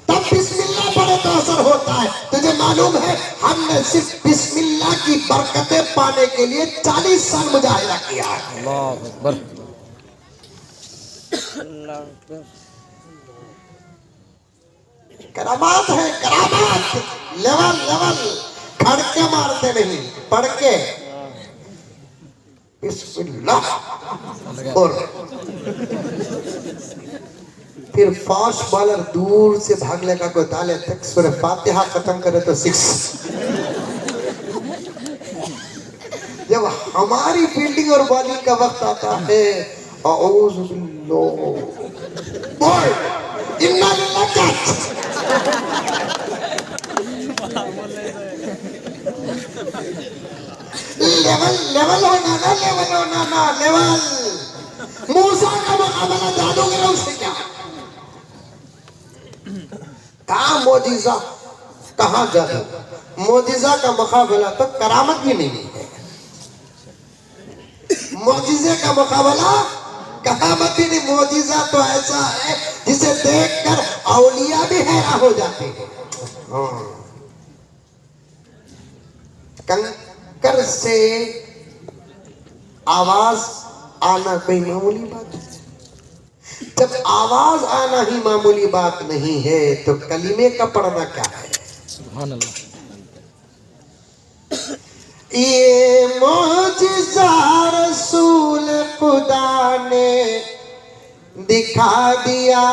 तब बिस्मिल्लाह पढ़े तो असर होता है। तुझे मालूम है हमने सिर्फ बिस्मिल्लाह की बरकतें पाने के लिए 40 साल मुजाहिदा किया है। अल्लाह अकबर। करामात है, करामात, लेवल लेवल, खड़के मारते नहीं, पढ़ के बिस्मिल्लाह और फिर फास्ट बॉलर दूर से भागने का कोई डाले तक सूरह फातिहा खत्म करे तो 6। जब हमारी फील्डिंग और बॉलिंग का वक्त आता है, औज़ु बिल्लाह बोल इन्ना लिल्लाह कैच, लेवल लेवल होना ना, लेवल होना ना, लेवल। मूसा का मुकाबला जादूगरों से क्या? कहाँ मोजिजा, कहाँ जादू? मोजिजा का मुकाबला तो करामत भी नहीं है। मोजिजे का मुकाबला करामत भी नहीं। मोजिजा तो ऐसा है जिसे देखकर औलिया भी हैरान हो जाते हैं। कंकर से आवाज आना कोई मामूली बात है। जब आवाज आना ही मामूली बात नहीं है तो कलीमे का पढ़ना क्या है? सुभान अल्लाह। ये मोजिज़ा रसूल खुदा ने दिखा दिया,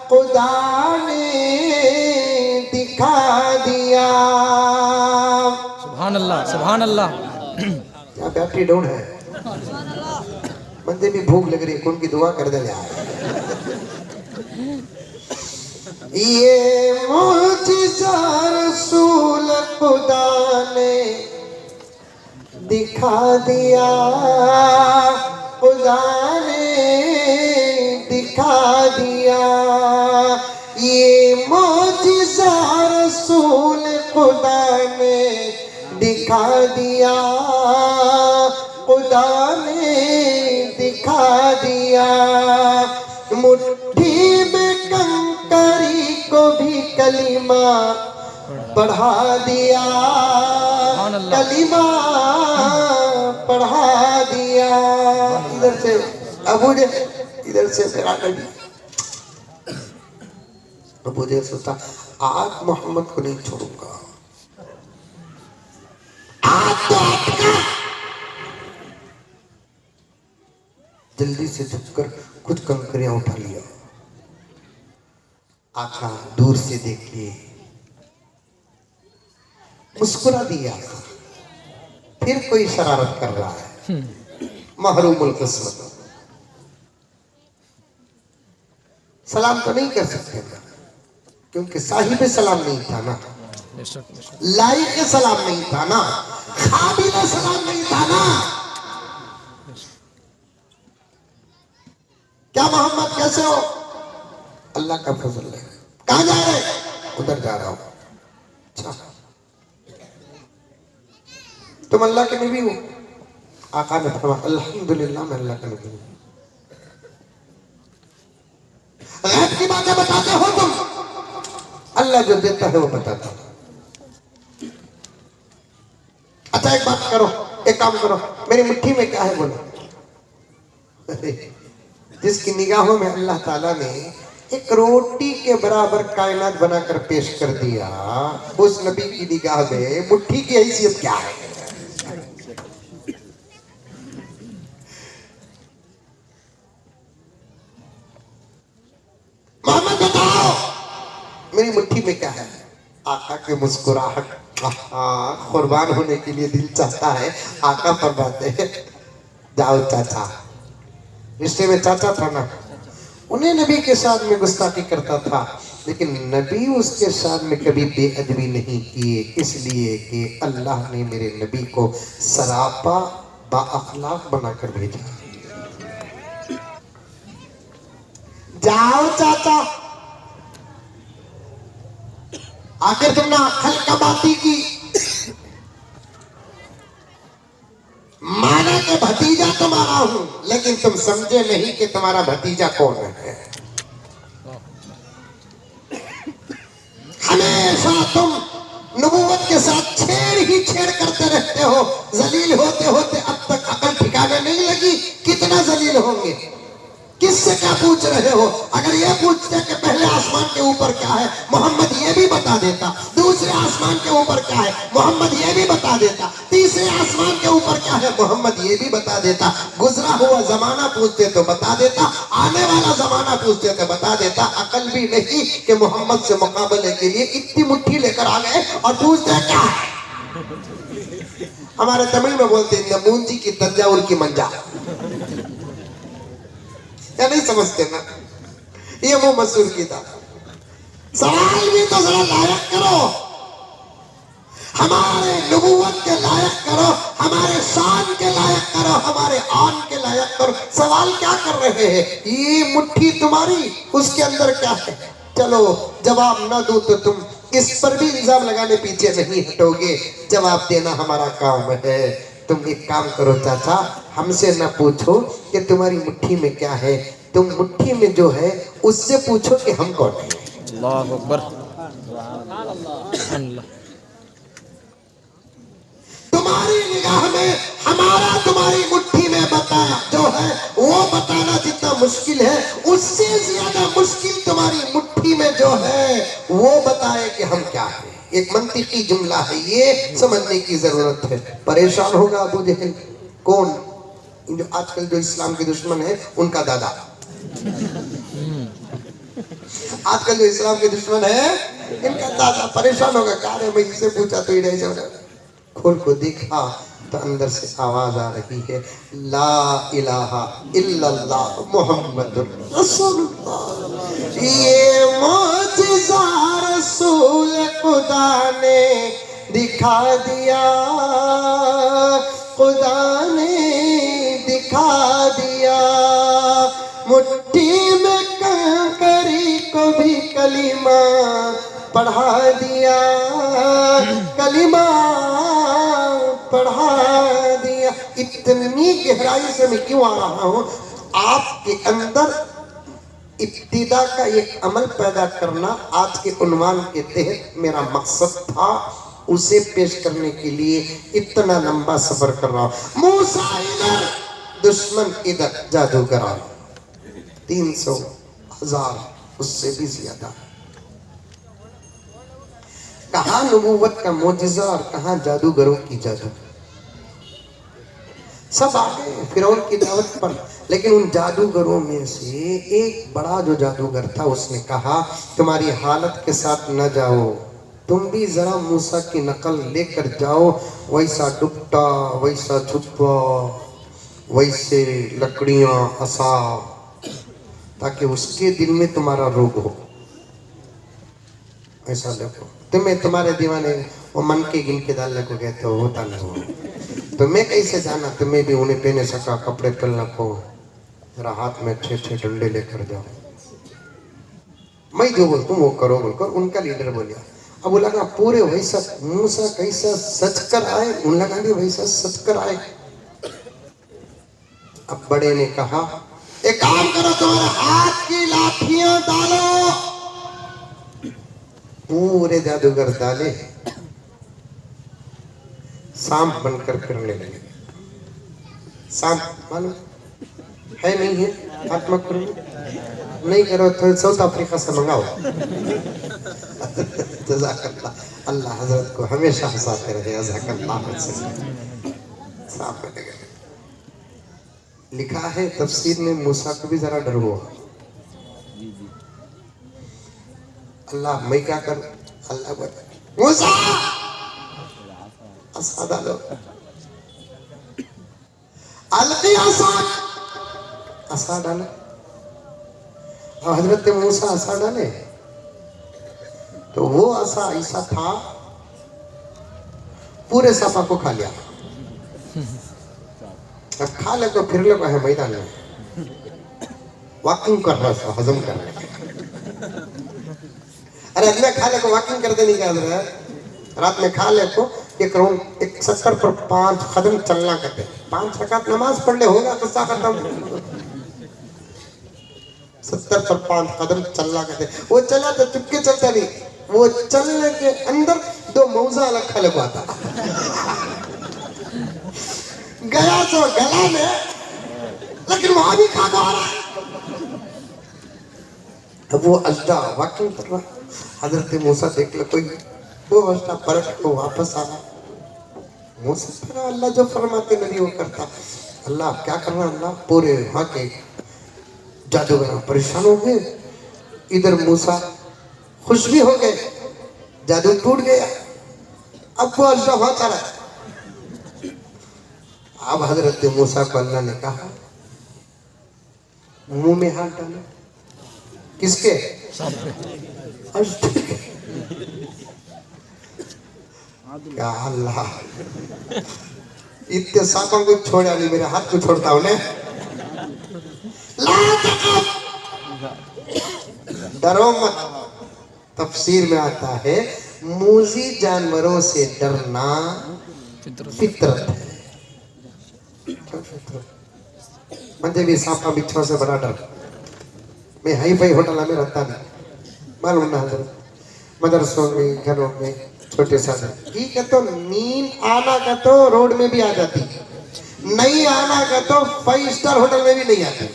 खुदा ने दिखा दिया। सुभान अल्लाह, सुभान अल्लाह। क्या बैटरी डाउन है? बंदे भी भूख लग रही है, कौन की दुआ कर दे यार। ये मोजिज़ा रसूल खुदा ने दिखा दिया, खुदा ने दिखा दिया। ये मोजिज़ा रसूल खुदा ने दिखा दिया, खुदा ने दिखा दिया। मुट्ठी में कंकरी को भी कलीमा पढ़ा दिया, कलीमा पढ़ा दिया। इधर से अबू जे, इधर से मेरा नबी। अबू जे सोचता आज मोहम्मद को नहीं छोड़ूंगा, आज तो आपका। जल्दी से झुककर कुछ कंकरियां उठा लिया। आका दूर से देख लिए, मुस्कुरा दिया। फिर कोई शरारत कर रहा है, महरूमुल किस्मत। सलाम तो नहीं कर सकते ना, क्योंकि साहिब सलाम नहीं था ना, लाइक सलाम नहीं था ना, काबिल सलाम नहीं था ना। क्या मोहम्मद कैसे हो? अल्लाह का फजल है। कहाँ जा रहे? उधर जा रहा हूं। अच्छा, तुम अल्लाह के नबी हो? आका ने फरमाया अल्हम्दुलिल्लाह मैं अल्लाह का नबी हूं। गैब की बातें बताते हो तुम? अल्लाह जो देता है वो बताता है। अच्छा एक बात करो, एक काम करो, मेरी मुट्ठी में क्या है बोलो। जिसकी निगाहों में अल्लाह ताला ने एक रोटी के बराबर कायनात बनाकर पेश कर दिया। उस नबी की निगाह में मुट्ठी की हैसियत क्या है? मोहम्मद बताओ मेरी मुट्ठी में क्या है? आका की मुस्कुराहट, कुर्बान होने के लिए दिल चाहता है। आका फरमाते हैं जाओ चाचा, रिश्ते में चाचा था ना, उन्हें नबी के साथ में गुस्ताखी करता था, लेकिन नबी उसके साथ में कभी बेअदबी नहीं किए, इसलिए कि अल्लाह ने मेरे नबी को सरापा बाअखलाक बनाकर भेजा। जाओ चाचा, आखिर तुमने अक्ल का बाती की, माना कि भतीजा तुम्हारा हूं, लेकिन तुम समझे नहीं कि तुम्हारा भतीजा कौन है। हमेशा तुम नबूवत के साथ छेड़ ही छेड़ करते रहते हो। जलील होते होते अब तक अकल ठिकाने नहीं लगी। कितना जलील होंगे? किससे क्या पूछ रहे हो? अगर ये पूछते कि पहले आसमान के ऊपर क्या है, मोहम्मद ये भी बता देता। दूसरे आसमान के ऊपर क्या है, मोहम्मद ये भी बता देता। तीसरे आसमान के ऊपर क्या है, मोहम्मद ये भी बता देता। गुजरा हुआ जमाना पूछते तो बता देता, आने वाला जमाना पूछते तो बता देता। अकल भी नहीं कि मोहम्मद से मुकाबले के लिए इतनी मुट्ठी लेकर आ गए और पूछते क्या है। हमारे तमिल में बोलते हैं मूंजी की तंजावुर की मंजा, या नहीं समझते ना? ये वो मसूर की था। सवाल भी तो जरा लायक करो, हमारे नबूवत के लायक करो, हमारे शान के लायक करो, हमारे आन के लायक करो। सवाल क्या कर रहे हैं? ये मुट्ठी तुम्हारी, उसके अंदर क्या है? चलो जवाब ना दो तो तुम इस पर भी इल्जाम लगाने पीछे नहीं हटोगे। जवाब देना हमारा काम है। तुम एक काम करो चाचा, हमसे न पूछो कि तुम्हारी मुट्ठी में क्या है, तुम मुट्ठी में जो है उससे पूछो कि हम कौन है। अल्लाहु अकबर। तुम्हारी निगाह में हमारा तुम्हारी मुट्ठी में बताया जो है वो बताना जितना मुश्किल है, उससे ज्यादा मुश्किल तुम्हारी मुट्ठी में जो है वो बताए कि हम क्या है। एक मंतिकी जुमला है, ये समझने की जरूरत है। परेशान होगा अबू जहल। कौन? जो आजकल जो इस्लाम के दुश्मन है उनका दादा। आजकल जो इस्लाम के दुश्मन है इनका दादा परेशान होगा। कहा रे मैं इससे पूछा तो ही नहीं समझा। खोल को देखा तो अंदर से आवाज आ रही है, ला इलाहा इल्लल्लाह मुहम्मदुर रसूलुल्लाह। ये मौजिज़ा रसूल खुदा ने दिखा दिया, खुदा ने दिखा दिया। मुट्ठी में कंकरी को भी कलीमा पढ़ा दिया, कलीमा पढ़ा दिया। इतनी गहराई से मैं क्यों आ रहा हूं? आपके अंदर इब्तिदा का एक अमल पैदा करना आज के उन्वान के तहत मेरा मकसद था। उसे पेश करने के लिए इतना लंबा सफर कर रहा हूं। मूसा इधर, दुश्मन इधर, जादूगर 300 हजार, उससे भी ज्यादा। कहां नबूवत का मोजिज़ा और कहां जादूगरों की जादू। सब आ गए फिरौन की दावत पर, लेकिन उन जादूगरों में से एक बड़ा जो जादूगर था उसने कहा तुम्हारी हालत के साथ न जाओ, तुम भी जरा मूसा की नकल लेकर जाओ। वैसा दुपट्टा, वैसा छुपा, वैसे लकड़ियां, असा, ताकि उसके दिल में तुम्हारा रोग हो। ऐसा देखो, तुम्हें तुम्हारे दीवाने वो मन के गिन के डालने को कहते हो, होता नहीं हो। तो मैं कैसे जाना तुम्हें भी उन्हें पहने सका कपड़े पहनना को, मेरा हाथ में 6 डंडे लेकर जाओ। मैं जो बोल तुम वो करो बोलकर उनका लीडर बोलिया। अब वो लगा पूरे वैसा मूसा कैसा सच कर आए, उन लगा भी वैसा सच कर आए। अब बड़े ने कहा एक काम करो, तुम्हारे हाथ की लाठियां डालो। पूरे जादूगर डाले, सांप बनकर फिरने लगे। सांप मालूम है नहीं है? आत्मा नहीं करो तो साउथ अफ्रीका से मंगाओ। जज़ाकल्लाह, अल्लाह हजरत को हमेशा हंसाते रहे। जज़ाकल्लाह। साफ करेगा। लिखा है तफसीर में मूसा को भी जरा डर हुआ। अल्लाह मैं क्या करूं? अल्लाह बोला मूसा असा डालो, अलकी असा, असा डालो। और हजरत मूसा असा डाले तो वो असा ऐसा था पूरे सफा को खा लिया। अब खा ले तो फिर ले है मैदान में वॉकिंग कर रहा था, हजम कर रहा। अरे अगले खा ले को वॉकिंग करते नहीं क्या रात में खा ले को एक 70 पर 5 कदम चलना करते, 5 रकात नमाज पढ़ ले होगा तो सा खत्म। 70 पर 5 कदम चलना करते, वो चला तो चुपके चलता नहीं, वो चलने के अंदर 2 मौजा अलग खा ले पाता। गया तो गला में, लेकिन वहां भी खा रहा है। अब वो अल्लाह वॉकिंग कर रहा, हजरत मूसा देख लो कोई वो अल्लाह परख को वापस आ रहा। मूसा पर अल्लाह जो फरमाते नहीं वो करता। अल्लाह क्या कर रहा? अल्लाह पूरे वहां के जादूगर परेशान हो गए, इधर मूसा खुश भी हो गए, जादू टूट गया। अब वो अल्लाह वहां कर रहा। अब हजरत मूसा को अल्लाह ने कहा मुंह में हाथ डालो। किसके? क्या अल्लाह इतने सांपों को छोड़ा नहीं, मेरे हाथ को छोड़ता हूं ने। डरो मत। तफसीर में आता है मूजी जानवरों से डरना फितरत है। मुझे भी सांपा बिच्छों से बड़ा डर। मैं हाई फाई होटल में रहता नहीं, मालूम ना हजरत, मदरसों में घरों में छोटे साधन ठीक है। तो नींद आना का तो रोड में भी आ जाती, नहीं आना का तो 5 स्टार होटल में भी नहीं आती।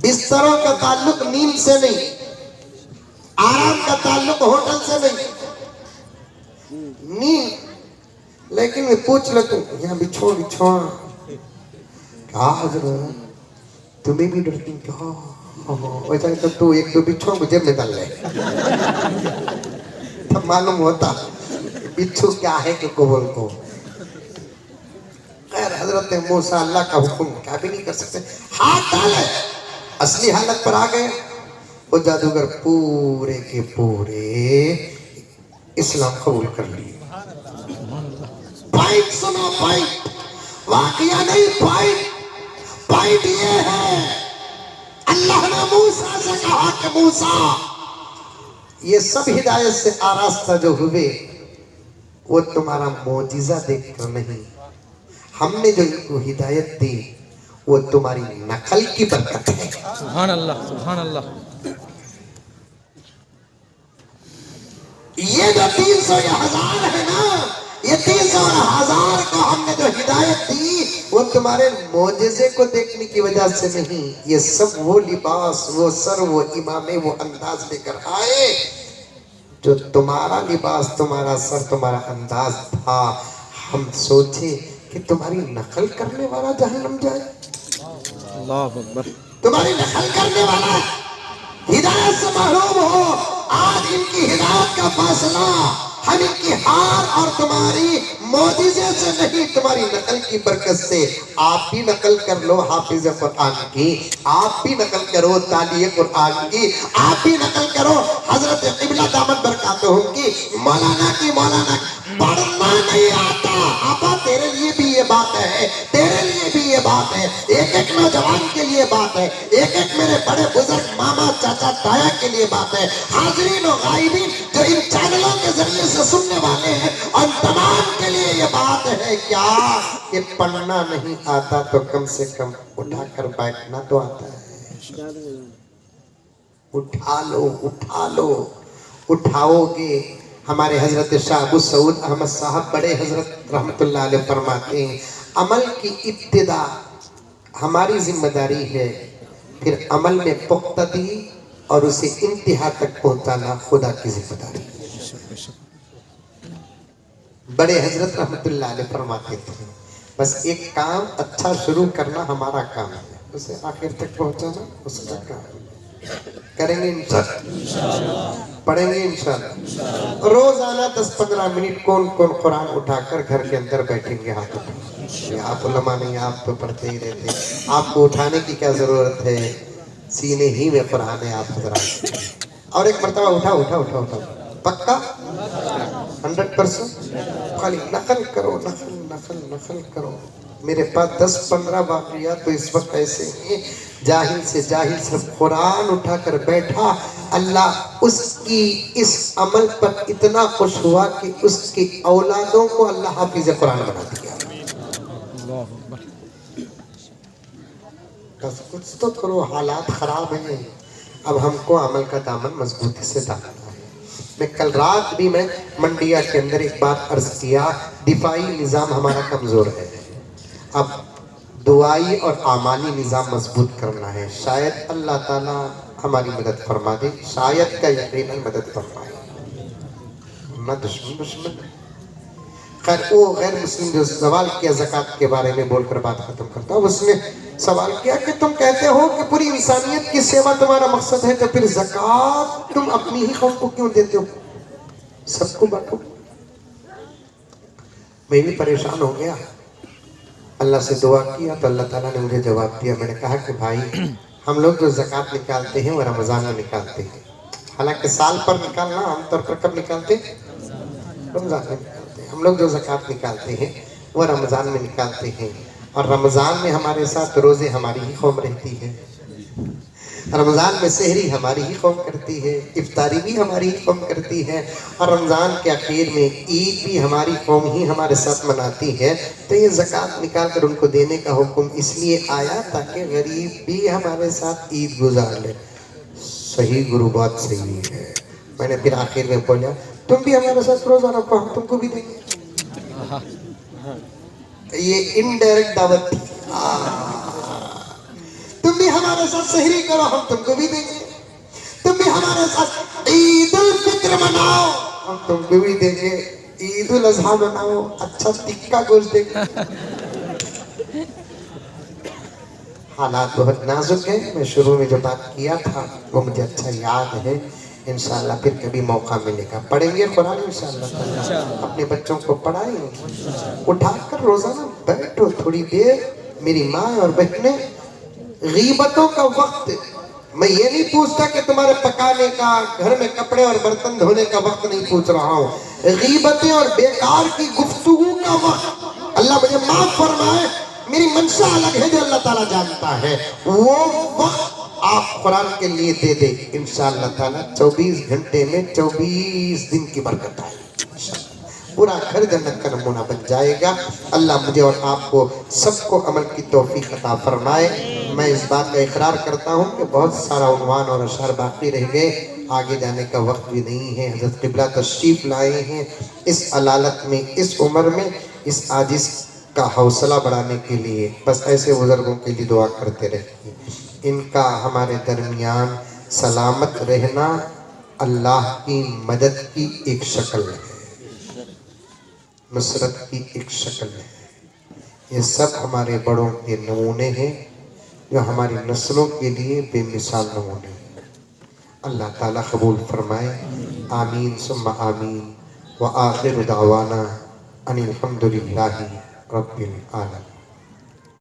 बिस्तरों का ताल्लुक नींद से नहीं, आराम का ताल्लुक होटल से नहीं। नींद लेकिन मैं पूछ ले तुम यहाँ बिछो क्या हजरत तुम्हें भी डरती क्या? वैसा तो तू 1-2 बिच्छू को जेब में डाल ले, तब मालूम होता बिच्छू क्या है कि कबूल को। खैर हजरत मूसा अल्लाह का हुक्म क्या भी नहीं कर सकते, हाथ डाले असली हालत पर आ गए। वो जादूगर पूरे के पूरे इस्लाम कबूल कर लिए। फाइट सुनो, फाइट वाकया नहीं, फाइट ये है अल्लाह ने मूसा से कहा कि मूसा ये सब हिदायत से आरास्ता जो हुए वो तुम्हारा मोजिजा देखकर नहीं, हमने जो इनको हिदायत दी वो तुम्हारी नकल की बरकत है। सुभान अल्लाह, सुभान अल्लाह। ये जो 300 या 1000 है ना, ये 300 और 1000 को हमने जो हिदायत दी वो तुम्हारे मोजेजे को देखने की वजह से नहीं, ये सब वो लिबास, वो सर, वो इमामे, वो अंदाज लेकर आए जो तुम्हारा लिबास, तुम्हारा सर, तुम्हारा अंदाज था। हम सोचे कि तुम्हारी नकल करने वाला जहन्नम जाए। अल्लाह अकबर। तुम्हारी नकल करने वाला हिदायत से महरूम हो। आज इनकी हिदायत का फैसला हम इनकी हार और तुम्हारी मोजिजे से नहीं, तुम्हारी नकल की बरकत से। आप भी नकल कर लो हाफिज कुरान की, आप भी नकल करो तालिये कुरान की, आप भी नकल करो हजरत क़िबला दामत बरकातहू की, मौलाना की। मौलाना पढ़ना नहीं आता आपा, तेरे लिए भी ये बात है, तेरे लिए भी ये बात है, एक नौजवान के लिए बात है, एक मेरे बड़े बुजुर्ग मामा चाचा ताया के लिए बात है, हाजिरीन और गायबीन जो इन चैनलों के जरिए से सुनने वाले हैं, और तमाम के लिए ये बात है क्या कि पढ़ना नहीं आता तो कम से कम उठाकर बैठना तो आता है। उठा लो, उठा लो, उठाओगे। हमारे हजरत शाह अबू सऊद अहमद साहब बड़े हजरत रहमतुल्लाह अलैह फरमाते हैं, अमल की इब्तिदा हमारी जिम्मेदारी है, फिर अमल में पुख्तगी और उसे इंतहा तक पहुंचाना खुदा की जिम्मेदारी। बड़े हजरत रहमतुल्लाह अलैह फरमाते थे बस एक काम अच्छा शुरू करना हमारा काम है, उसे आखिर तक पहुंचाना उसका काम है। करेंगे इंशाअल्लाह, पढ़ेंगे इंशाअल्लाह। रोजाना 10-15 मिनट कौन कौन कुरान उठाकर घर के अंदर बैठेंगे हाथ उठाकर? आप उलमा नहीं, आप तो पढ़ते ही रहते, आपको उठाने की क्या जरूरत है, सीने ही में कुरान है आप हजरात। और एक मरतबा उठा उठा उठा उठा पक्का 100%। खाली नकल करो, नकल नकल नकल करो। मेरे पास 10-15 वाक़िया तो इस वक्त ऐसे हैं, जाहिल से जाहिल सिर्फ कुरान उठाकर बैठा, अल्लाह उसकी इस अमल पर इतना खुश हुआ कि उसकी औलादों को अल्लाह हाफिज कुरान बना दिया। बस कुछ तो करो, हालात खराब हैं। अब हमको अमल का दामन मजबूती से थामना है। मैं कल रात भी मैं मंडिया के अंदर एक बार अर्ज किया, दिफाई निज़ाम हमारा कमज़ोर है, अब दुआई और आमाली निज़ाम मजबूत करना है। शायद अल्लाह ताला हमारी मदद फरमा दे, शायद का यकीनन मदद फरमाए। ना दुश्मन खैर, वो गैर मुस्लिम जो सवाल किया ज़कात के बारे में बोलकर बात खत्म करता हूँ, उसने सवाल किया कि तुम कहते हो कि पूरी इंसानियत की सेवा तुम्हारा मकसद है, तो फिर ज़कात तुम अपनी ही कौम को क्यों देते हो, सबको बांटो। मैं भी परेशान हो गया, अल्लाह से दुआ किया तो अल्लाह ताला ने मुझे जवाब दिया। मैंने कहा कि भाई हम लोग जो ज़कात निकालते हैं वो रमज़ान में निकालते हैं, हालांकि साल पर निकालना आमतौर पर कब निकालते हैं, रमज़ान में निकालते हैं। हम लोग जो ज़कात निकालते हैं वो रमज़ान में निकालते हैं, और रमज़ान में हमारे साथ रोज़े हमारी ही कौम रहती है, रमज़ान में सहरी हमारी ही कौम करती है, इफ्तारी भी हमारी ही कौम करती है, और रमज़ान के आखिर में ईद भी हमारी कौम ही हमारे साथ मनाती है। तो ये ज़कात निकाल कर उनको देने का हुक्म इसलिए आया ताकि गरीब भी हमारे साथ ईद गुजार ले। सही गुरु, बात सही है। मैंने फिर आखिर में बोला तुम भी हमारे साथ रोज़ा रखो, हम तुमको भी देंगे। ये इनडायरेक्ट दावत थी। तुम भी हमारे साथ सहरी करो, हम तुमको भी देंगे। तुम भी हमारे साथ ईद उल फित्र मनाओ, हम तुमको भी देंगे। ईद उल अज़हा मनाओ, अच्छा टिक्का गोश्त देंगे। हालात बहुत नाजुक है। मैं शुरू में जो बात किया था वो मुझे अच्छा याद है। इंशाल्लाह फिर कभी मौका मिलेगा पढ़ेंगे कुरान, इंशाल्लाह अपने बच्चों को पढ़ाएंगे। उठाकर रोजाना बैठो थोड़ी देर। मेरी माँ और बहनें, गीबतों का वक्त, मैं ये नहीं पूछता कि तुम्हारे पकाने का, घर में कपड़े और बर्तन धोने का वक्त नहीं पूछ रहा हूँ। गीबतें और बेकार की गुफ्तगू का वक्त, अल्लाह मुझे माफ फरमाए, मेरी मंशा अलग है जो अल्लाह ताला जानता है। वो वक्त आप कुरान के लिए दे दे, इंशाअल्लाह ताला 24 घंटे में 24 दिन की बरकत आएगी, पूरा घर जन्नत का नमूना बन जाएगा। अल्लाह मुझे और आपको सबको अमल की तौफीक अता फरमाए। मैं इस बात का इकरार करता हूँ कि बहुत सारा उन्वान और अशआर बाकी रह गए, आगे जाने का वक्त भी नहीं है। हज़रत क़िबला तशरीफ़ लाए हैं इस अलालत में, इस उम्र में, इस आजिज़ का हौसला बढ़ाने के लिए। बस ऐसे बुजुर्गों के लिए दुआ करते रहिए। इनका हमारे दरमियान सलामत रहना अल्लाह की मदद की एक शक्ल है, नुसरत की एक शक्ल है। ये सब हमारे बड़ों के नमूने हैं जो हमारी नस्लों के लिए बेमिसाल नमूने हैं। अल्लाह ताला कबूल फरमाए। आमीन सुम्मा आमीन। व आखिर दावाना अनिल हम्दुलिल्लाहि रब्बिल आलमीन।